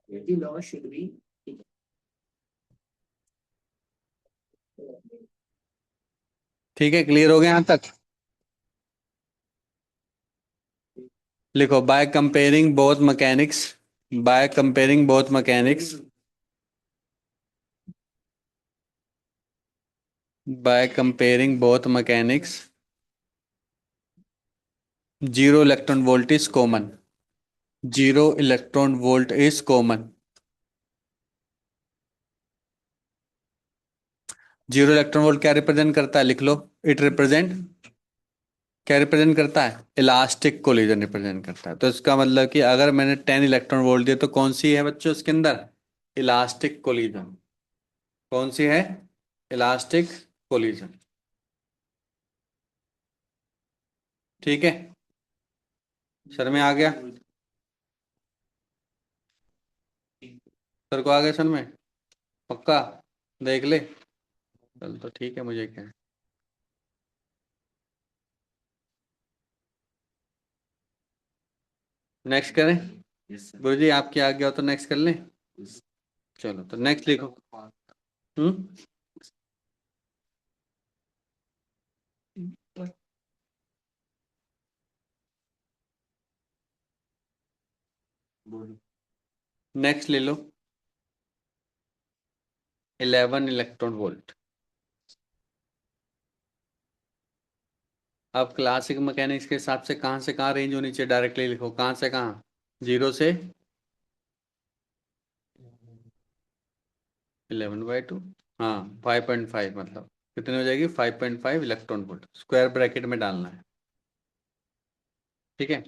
The law should be ठीक है, क्लियर हो गया यहाँ तक? लिखो, by comparing both mechanics, by comparing both mechanics, by comparing both mechanics, 0 electron volt is common. 0 electron volt is common. 0 electron volt क्या represent करता है, लिख लो। इट रिप्रेजेंट, क्या रिप्रेजेंट करता है? इलास्टिक कोलिजन रिप्रेजेंट करता है। तो इसका मतलब कि अगर मैंने 10 इलेक्ट्रॉन वोल्ट दिया तो कौन सी है बच्चों इसके अंदर? Elastic collision. कौन सी है? Elastic collision. ठीक है, सर में आ गया? सर को आ गया सर में? पक्का? देख ले, चल तो ठीक है, मुझे क्या है। नेक्स्ट करें? गुरु जी आपकी आ गया हो तो नेक्स्ट कर लें? चलो तो नेक्स्ट लिखो। हम्म, नेक्स्ट ले लो, 11 इलेक्ट्रॉन वोल्ट। अब क्लासिक मैकेनिक्स के हिसाब से कहाँ से कहाँ रेंज होनी चाहिए, डायरेक्टली लिखो, कहाँ से कहाँ? 0 से 11/2, हाँ 5.5, मतलब कितनी हो जाएगी? 5.5 इलेक्ट्रॉन वोल्ट, स्क्वायर ब्रैकेट में डालना है। ठीक है।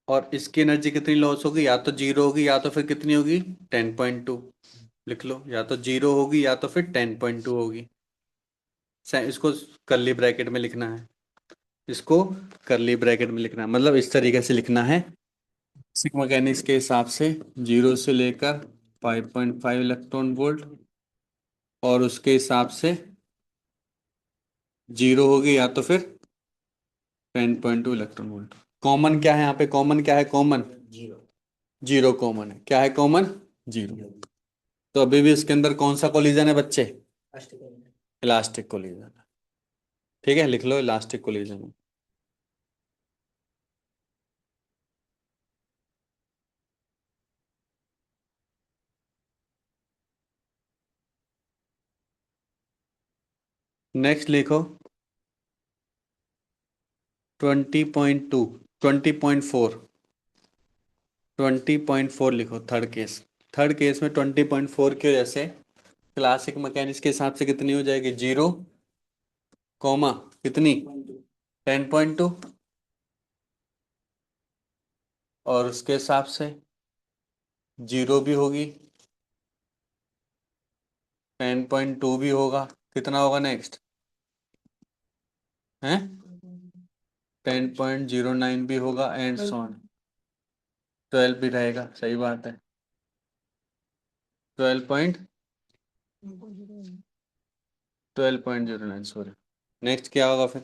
और इसकी एनर्जी कितनी लॉस होगी? या तो 0 होगी या तो फिर कितनी होगी? 10.2। लिख लो, या तो 0 होगी या तो फिर 10.2 होगी। इसको कर्ली ब्रैकेट में लिखना है, इसको कर्ली ब्रैकेट में लिखना है, मतलब इस तरीके से लिखना है। बेसिक मैकेनिक्स के हिसाब से 0 से लेकर 5.5 इलेक्ट्रॉन वोल्ट, और उसके हिसाब से 0 होगी या तो फिर 10.2 इलेक्ट्रॉन वोल्ट। कॉमन क्या है यहाँ पे? कॉमन क्या है? Common zero. 0 कॉमन है। क्या है कॉमन? 0। तो अभी भी इसके अंदर कौन सा कोलिजन है बच्चे? Elastic collision. ठीक है, लिख लो, इलास्टिक कोलिजन है। नेक्स्ट लिखो 20.2, 20.4, 20.4 लिखो, थर्ड केस। थर्ड केस में 20.4 की वजह से क्लासिक मैकेनिक्स के हिसाब से कितनी हो जाएगी? 0 कॉमा कितनी? 10.2, और उसके हिसाब से 0 भी होगी, 10.2 भी होगा, कितना होगा नेक्स्ट? है 10.09 भी होगा, एंड सो ऑन, 12 भी रहेगा। सही बात है। 12.09, सॉरी। नेक्स्ट क्या होगा फिर?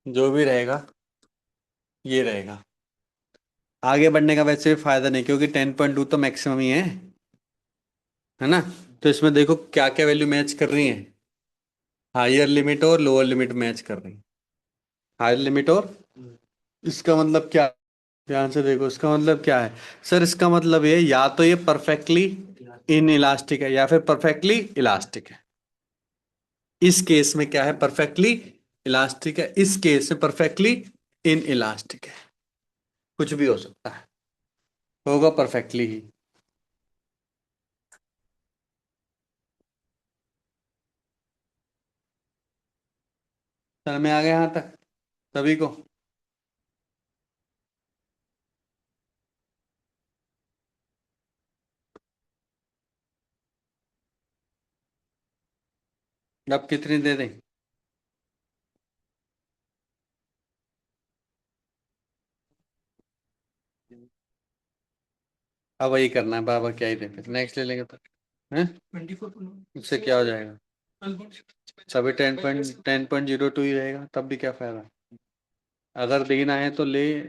जो भी रहेगा ये रहेगा। आगे बढ़ने का वैसे भी फायदा नहीं, क्योंकि 10.2 तो मैक्सिमम ही है ना। तो इसमें देखो क्या क्या वैल्यू मैच कर रही है। हायर लिमिट और लोअर लिमिट मैच कर रही है। हायर लिमिट और, इसका मतलब क्या? ध्यान से देखो, इसका मतलब क्या है? सर इसका मतलब ये, या तो ये परफेक्टली इन इलास्टिक है या फिर परफेक्टली इलास्टिक है। इस केस में क्या है? परफेक्टली इलास्टिक है। इस केस में परफेक्टली इन इलास्टिक है। कुछ भी हो सकता है, होगा परफेक्टली ही। सर में आ गया यहां तक सभी को? अब कितनी दे दें? अब वही करना है बाबा, क्या ही दे, फिर नेक्स्ट ले लेंगे तो हैं। इससे क्या हो जाएगा? सभी 10.02 ही रहेगा, तब भी क्या फायदा। अगर देना है तो ले।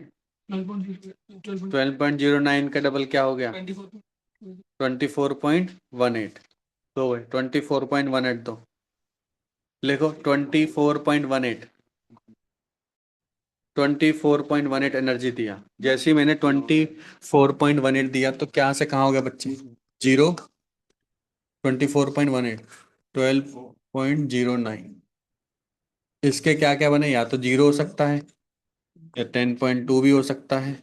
12.09 का डबल क्या हो गया? 24.18। तो भाई 24.18 दो। लिखो 24.18। 24.18 एनर्जी दिया। जैसे ही मैंने 24.18 दिया तो क्या से कहाँ हो गया बच्चे? जीरो। 24.18, 12.09। इसके क्या क्या बने? या तो जीरो हो सकता है, या 10.2 भी हो सकता है,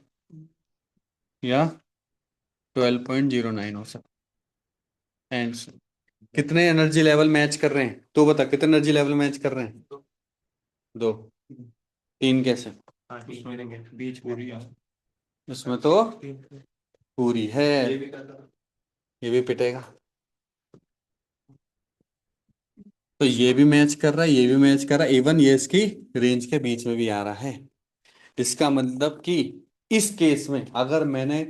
या 12.09 हो सकता है। आंसर। कितने एनर्जी लेवल मैच कर रहे हैं तो बता, कितने एनर्जी लेवल मैच कर रहे हैं? दो। तीन कैसे? इसमें तो पूरी है। ये भी पिटेगा। तो ये भी मैच कर रहा है, ये भी मैच कर रहा है, इवन ये इसकी रेंज के बीच में भी आ रहा है। इसका मतलब कि इस केस में अगर मैंने,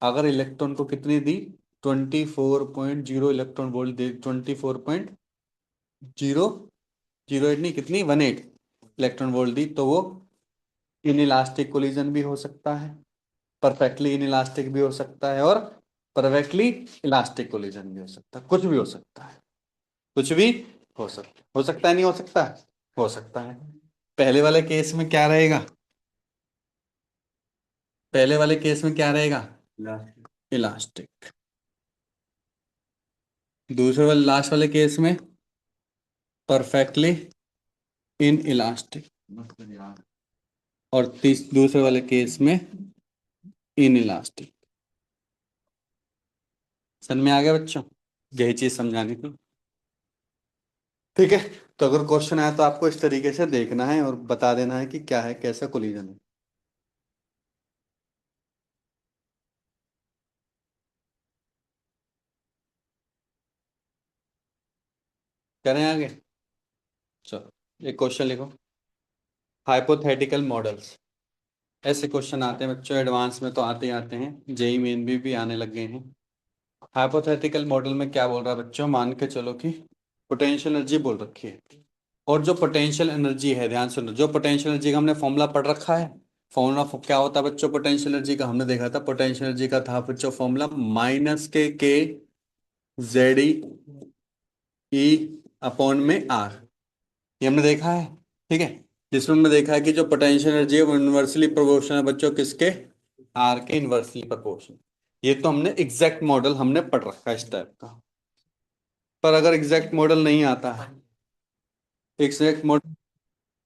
अगर इलेक्ट्रॉन को कितनी दी? 24.0 इलेक्ट्रॉन वोल्ट दे, 24.008 नहीं, कितनी, 18 इलेक्ट्रॉन वोल्ट दी, तो वो इन इलास्टिक कोलिजन भी हो सकता है, परफेक्टली इन इलास्टिक भी हो सकता है, और परफेक्टली इलास्टिक कोलिजन भी हो सकता है। कुछ भी हो सकता है, कुछ भी हो सकता है, नहीं हो सकता? हो सकता है। पहले वाले केस में क्या रहेगा? पहले वाले केस में क्या रहेगा? इलास्टिक। दूसरे वाले, लास्ट वाले केस में परफेक्टली इन इलास्टिक। और दूसरे वाले केस में इन इलास्टिक। समझ में आ गया बच्चों? यही चीज समझानी थी। ठीक है। तो अगर क्वेश्चन आया तो आपको इस तरीके से देखना है और बता देना है कि क्या है, कैसा कोलिजन है। करें आगे? चलो, एक क्वेश्चन लिखो। Hypothetical models. ऐसे क्वेश्चन आते हैं बच्चों, एडवांस में तो आते ही आते हैं, जेई मेन भी आने लग गए हैं। हाइपोथेटिकल मॉडल में क्या बोल रहा है बच्चों? मान के चलो कि पोटेंशियल एनर्जी बोल रखी है, और जो पोटेंशियल एनर्जी है, ध्यान सुनो, जो पोटेंशियल एनर्जी का हमने फॉर्मूला पढ़ रखा है। फॉर्मूला क्या होता है बच्चों पोटेंशियल एनर्जी का? हमने देखा था पोटेंशियल एनर्जी का था बच्चों फॉर्मूला -के जेड ई अपॉन में आर। ये हमने देखा है, ठीक है। जिसमें हमने देखा है कि जो पोटेंशियल एनर्जी है वो इन्वर्सली प्रोपोर्शनल है बच्चों, किसके? आर के इन्वर्सली प्रोपोर्शनल। ये तो हमने एग्जैक्ट मॉडल हमने पढ़ रखा है इस टाइप का। पर अगर एग्जैक्ट मॉडल नहीं आता है, एग्जैक्ट मॉडल,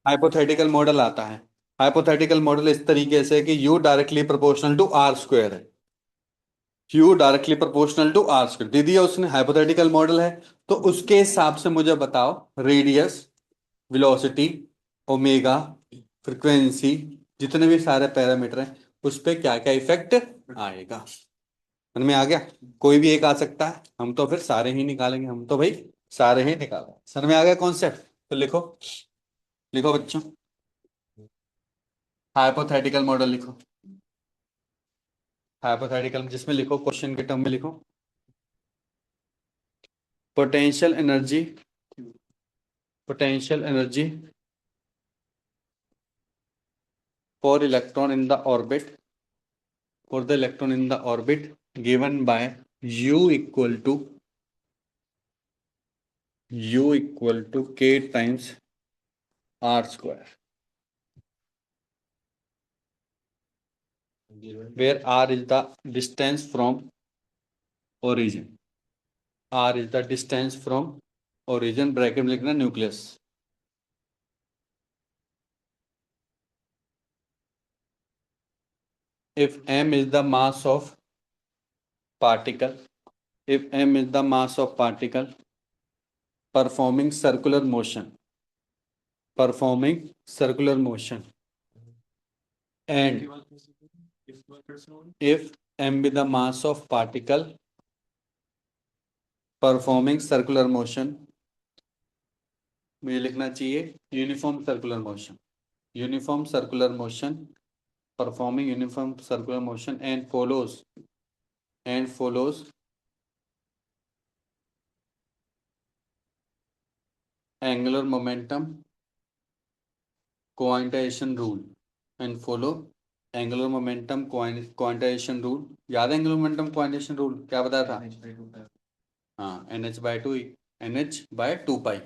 हाइपोथेटिकल मॉडल आता है। हाइपोथेटिकल मॉडल इस तरीके से कि U directly proportional to R square है। U directly proportional to R square दे दिया उसने, हाइपोथेटिकल मॉडल है। तो उसके हिसाब से मुझे बताओ, रेडियस, वेलोसिटी, ओमेगा, फ्रीक्वेंसी, जितने भी सारे पैरामीटर हैं, उस पे क्या क्या इफेक्ट आएगा। समझ में आ गया? कोई भी एक आ सकता है, हम तो फिर सारे ही निकालेंगे, हम तो भाई सारे ही निकालेंगे। समझ में आ गया कॉन्सेप्ट? तो लिखो, लिखो बच्चों, हाइपोथेटिकल मॉडल लिखो। हाइपोथेटिकल जिसमें लिखो, क्वेश्चन के टर्म में लिखो, potential energy, potential energy for electron in the orbit, for the electron in the orbit given by u equal to k times r square, where r is the distance from origin, r is the distance from origin, bracket में लिखना nucleus, if m is the mass of particle, if m is the mass of particle performing circular motion, performing circular motion, and if m be the mass of particle performing circular motion, मुझे लिखना चाहिए uniform circular motion, uniform circular motion, performing uniform circular motion and follows angular momentum quantization rule, and follow angular momentum quantization rule. याद है angular momentum quantization rule क्या बताया था? हाँ, NH/2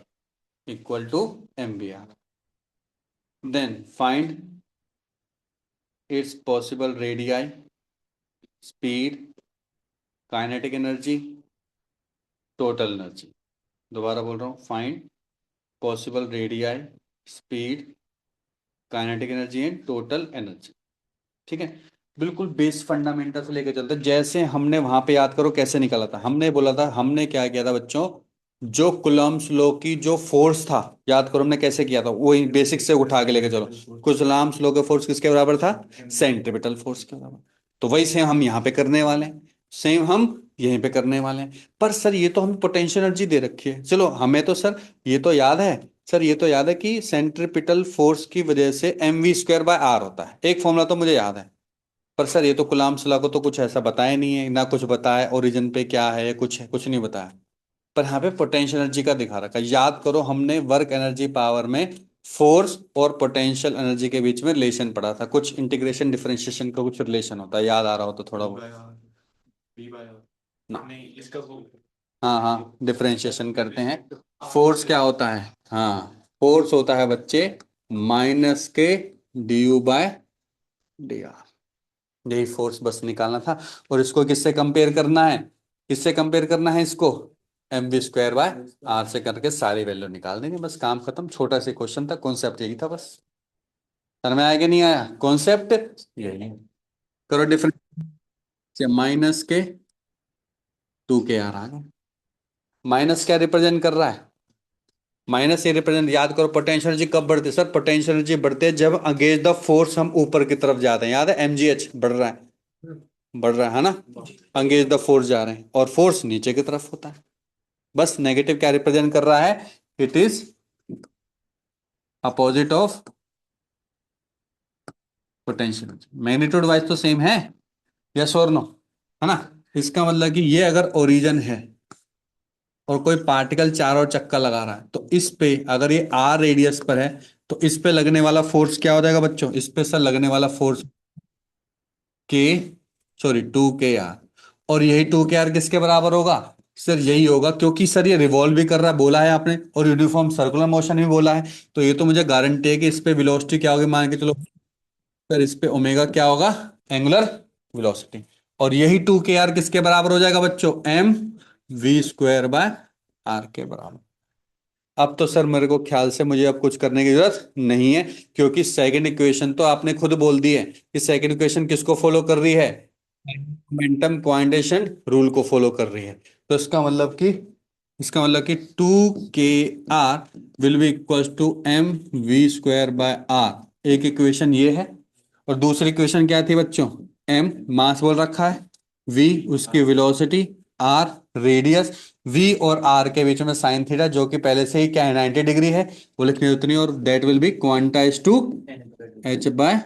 equal to mvr. Then find its possible radii, speed, kinetic energy, total energy. दोबारा बोल रहा हूँ, find possible radii, speed, kinetic energy and total energy. ठीक है, बिल्कुल बेस फंडामेंटल से लेकर चलते, जैसे हमने वहां पे याद करो कैसे निकाला था। हमने बोला था, हमने क्या किया था बच्चों, जो कुलम्ब्स लॉ की जो फोर्स था, याद करो हमने कैसे किया था, वही बेसिक से उठा के लेके चलो। कुलम्ब्स लॉ का फोर्स किसके बराबर था? सेंट्रीपिटल फोर्स के बराबर। तो वही सेम हम यहाँ पे करने वाले हैं, सेम हम यहीं पे करने वाले हैं। पर सर ये तो हमें पोटेंशियल एनर्जी दे रखी है, चलो हमें तो सर ये तो याद है, सर ये तो याद है कि सेंट्रीपिटल फोर्स की वजह से mv²/r होता है, एक फॉर्मूला तो मुझे याद है। पर सर ये तो कूलम्ब्स लॉ को तो कुछ ऐसा बताया नहीं है ना, कुछ बताया ओरिजिन पे क्या है, कुछ है, कुछ नहीं बताया। पर यहाँ पे पोटेंशियल एनर्जी का दिखा रखा है। याद करो हमने वर्क एनर्जी पावर में फोर्स और पोटेंशियल एनर्जी के बीच में रिलेशन पढ़ा था, कुछ इंटीग्रेशन डिफरेंशिएशन का कुछ रिलेशन होता है, याद आ रहा हो तो थोड़ा बहुत ना। नहीं इसका हाँ हाँ, डिफरेंशिएशन करते हैं। फोर्स क्या होता है? हाँ, फोर्स होता है बच्चे माइनस के du/dr, यही फोर्स बस निकालना था। और इसको किससे कंपेयर करना है? किससे कंपेयर करना है इसको? mv²/r से करके सारी वैल्यू निकाल देंगे, बस काम खत्म। छोटा सा क्वेश्चन था, कॉन्सेप्ट यही था बस। समझ में आया कि नहीं आया? कॉन्सेप्ट यही है। करो डिफरेंस, माइनस के 2kr आ गया। माइनस क्या रिप्रेजेंट कर रहा है? माइनस ये रिप्रेजेंट, याद करो पोटेंशियल एनर्जी कब बढ़ती है सर? पोटेंशियल एनर्जी बढ़ती है जब अगेंस्ट द फोर्स हम ऊपर की तरफ जाते हैं। याद है, mgh बढ़ रहा है, बढ़ रहा है ना, अगेंस्ट द फोर्स जा रहे हैं, और फोर्स नीचे की तरफ होता है। बस नेगेटिव क्या रिप्रेजेंट कर रहा है? It is opposite of potential energy. Magnitude wise तो सेम है, यस और नो, है ना। इसका मतलब कि ये अगर ओरिजिन है और कोई पार्टिकल चारों ओर चक्कर लगा रहा है, तो इस पे अगर ये आर रेडियस पर है, तो इस पे लगने वाला फोर्स क्या हो जाएगा बच्चों? इस पे सर लगने वाला फोर्स के, सॉरी 2kr। और यही 2kr किसके बराबर होगा? सर यही होगा, क्योंकि सर ये रिवॉल्व भी कर रहा है बोला है आपने, और यूनिफॉर्म सर्कुलर मोशन भी बोला है। तो ये तो मुझे गारंटी है कि इस पे वेलोसिटी क्या होगी, मान के चलो सर, इस पे ओमेगा क्या होगा? Angular velocity. और यही 2kr किसके बराबर हो जाएगा बच्चों? mv²/r के बराबर। अब तो सर मेरे को ख्याल से मुझे अब कुछ करने की जरूरत नहीं है, क्योंकि सेकंड इक्वेशन तो आपने खुद बोल दी है कि सेकंड इक्वेशन किसको फॉलो कर रही है? मोमेंटम क्वांटाइजेशन रूल को फॉलो कर रही है। तो इसका मतलब कि 2kr will be equals to mv²/r। एक इक्वेशन ये है, और दूसरी इक्वेशन क्या थी बच्चों? m मास बोल रखा है, v उसकी वेलोसिटी, r रेडियस, v और r के बीच में साइन थीटा, जो कि पहले से ही क्या है 90 डिग्री है, वो लिखनी उतनी, और that will be quantize to h/2।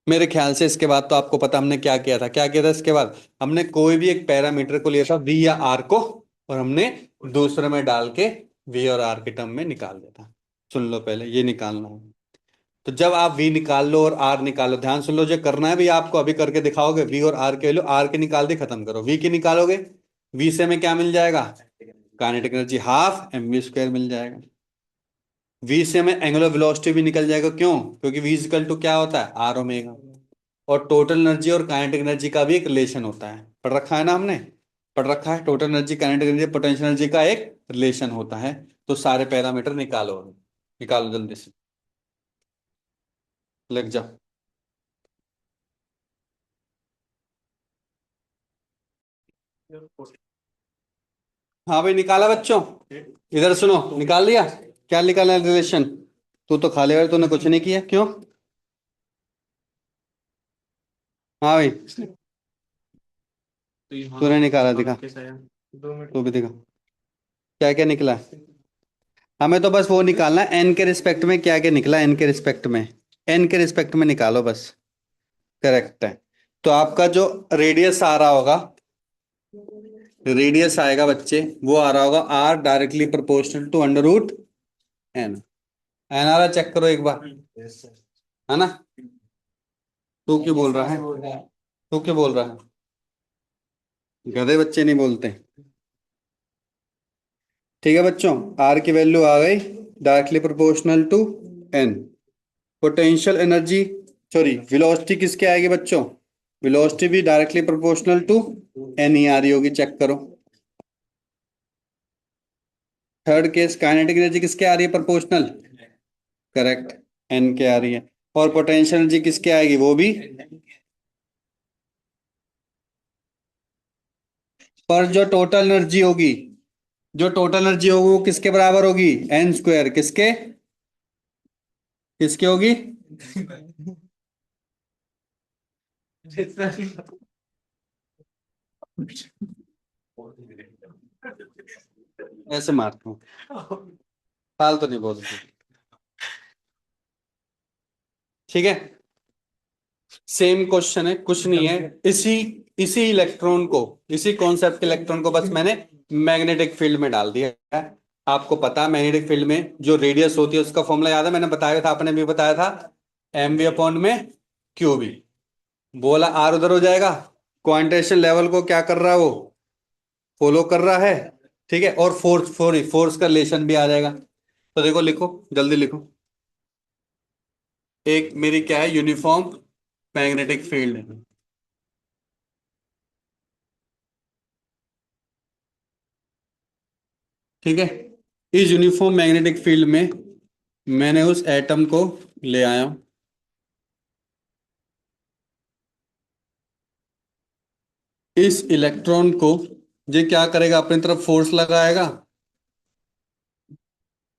मेरे ख्याल से इसके बाद तो आपको पता हमने क्या किया था इसके बाद हमने कोई भी एक पैरामीटर को लिया था वी या आर को, और हमने दूसरे में डाल के वी और आर के टर्म में निकाल दिया था। सुन लो, पहले ये निकालना है। तो जब आप वी निकाल लो और आर निकालो, ध्यान सुन लो, जो करना है भी आपको अभी करके दिखाओगे। वी और आर के वैल्यू, आर के निकाल दी, खत्म करो, वी की निकालोगे। वी से हमें क्या मिल जाएगा? Kinetic energy half M we square मिल जाएगा। वी से हमें एंगुलर वेलोसिटी भी निकल जाएगा, क्यों? क्योंकि वी इक्वल टू क्या होता है? R omega. और टोटल एनर्जी और काइनेटिक एनर्जी का भी एक रिलेशन होता है, पढ़ रखा है ना हमने? पढ़ रखा है, total energy, kinetic energy, potential energy का एक रिलेशन होता है। तो सारे पैरामीटर निकालो, निकालो जल्दी से, लग जाओ। हाँ भाई, निकाला बच्चों? इधर सुनो, निकाल लिया? क्या निकाला रिलेशन? तू तो खाली है, तूने कुछ नहीं किया, क्यों? हाँ भाई, तूने निकाला, दिखा। तू भी दिखा, क्या क्या निकला? हमें तो बस वो निकालना है, एन के रिस्पेक्ट में क्या क्या निकला, एन के रिस्पेक्ट में। एन के रिस्पेक्ट में निकालो बस। करेक्ट है। तो आपका जो रेडियस आ रहा होगा, रेडियस आएगा बच्चे, वो आ रहा होगा R directly proportional to under root N. N आ रहा, चेक करो एक बार, है ना? तू क्यों बोल रहा है? तू क्यों बोल रहा है? गधे बच्चे नहीं बोलते। ठीक है बच्चों, आर की वैल्यू आ गई directly proportional to n. Potential energy, sorry velocity किसके आएगी बच्चों? वेलोसिटी भी डायरेक्टली प्रोपोर्शनल टू एन ही आ रही होगी, चेक करो। थर्ड केस, काइनेटिक एनर्जी किसके आ रही है प्रोपोर्शनल? करेक्ट, एन के आ रही है। और पोटेंशियल एनर्जी किसके आएगी, वो भी। पर जो टोटल एनर्जी होगी, जो टोटल एनर्जी होगी वो किसके बराबर होगी? एन स्क्वायर, किसके? किसके होगी? ऐसे मारता हूँ, फालतू नहीं बोलते। ठीक है, सेम क्वेश्चन है, कुछ नहीं है। इसी इसी इलेक्ट्रॉन को, इसी कॉन्सेप्ट इलेक्ट्रॉन को बस मैंने मैग्नेटिक फील्ड में डाल दिया है। आपको पता है मैग्नेटिक फील्ड में जो रेडियस होती है उसका फॉर्मूला याद है? मैंने बताया था, आपने भी बताया था, एम वी अपॉन में क्यू बी। बोला आर उधर हो जाएगा, क्वांटेशन लेवल को क्या कर रहा है वो? फॉलो कर रहा है। ठीक है, और फोर्स, फोर्स का रिलेशन भी आ जाएगा। तो देखो, लिखो, जल्दी लिखो। एक मेरी क्या है, यूनिफॉर्म मैग्नेटिक फील्ड है। ठीक है, इस यूनिफॉर्म मैग्नेटिक फील्ड में मैंने उस एटम को ले आया हूं। इस इलेक्ट्रॉन को ये क्या करेगा, अपनी तरफ फोर्स लगाएगा,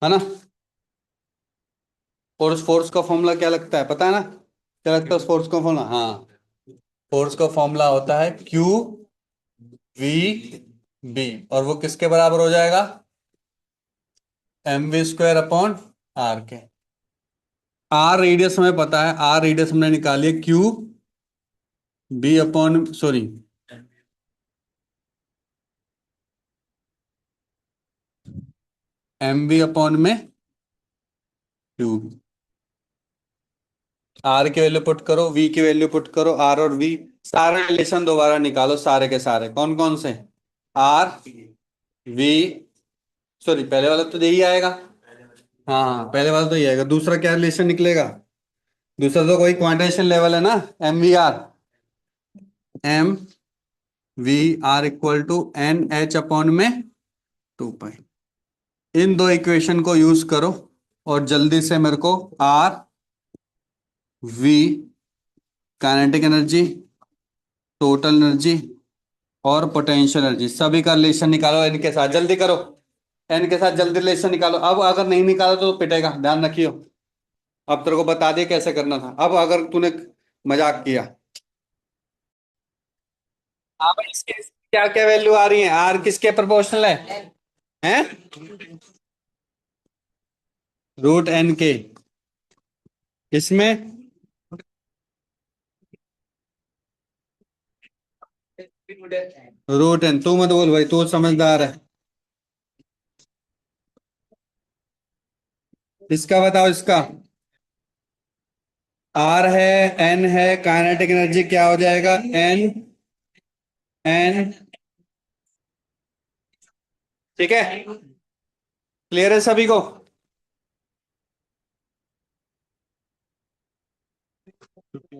है ना? और उस फोर्स का फॉर्मूला क्या लगता है, पता है ना? क्या लगता है उस फोर्स का फॉर्मूला? हाँ, फोर्स का फॉर्मूला होता है क्यू वी बी, और वो किसके बराबर हो जाएगा? M we square upon r के। आर रेडियस हमें पता है, आर रेडियस हमने निकाली है, q b upon, sorry, m v upon में क्यू। आर की वैल्यू पुट करो, वी की वैल्यू पुट करो, आर और वी सारे रिलेशन दोबारा निकालो, सारे के सारे, कौन कौन से? आर वी, सॉरी पहले वाला तो यही आएगा। हाँ हाँ, पहले वाला तो यही आएगा, दूसरा क्या रिलेशन निकलेगा? दूसरा तो कोई क्वांटाइजेशन लेवल है ना, m v r. M v r equal to n h upon में 2 पाई। इन दो इक्वेशन को यूज करो और जल्दी से मेरे को r v, kinetic energy, total energy और पोटेंशियल एनर्जी, सभी का रिलेशन निकालो इनके साथ, जल्दी करो। एन के साथ जल्दी रिलेशन निकालो। अब अगर नहीं निकालो तो पिटेगा, ध्यान रखियो। अब तेरे को बता दिया कैसे करना था, अब अगर तूने मजाक किया। हाँ भाई, इसके क्या क्या वैल्यू आ रही है? आर किसके प्रोपोर्शनल है? हैं? रूट एन के, किसमें? रूट एन, तू मत बोल भाई, तू समझदार है। इसका बताओ, इसका आर है, एन है, काइनेटिक एनर्जी क्या हो जाएगा? N n. ठीक है, क्लियर है सभी को?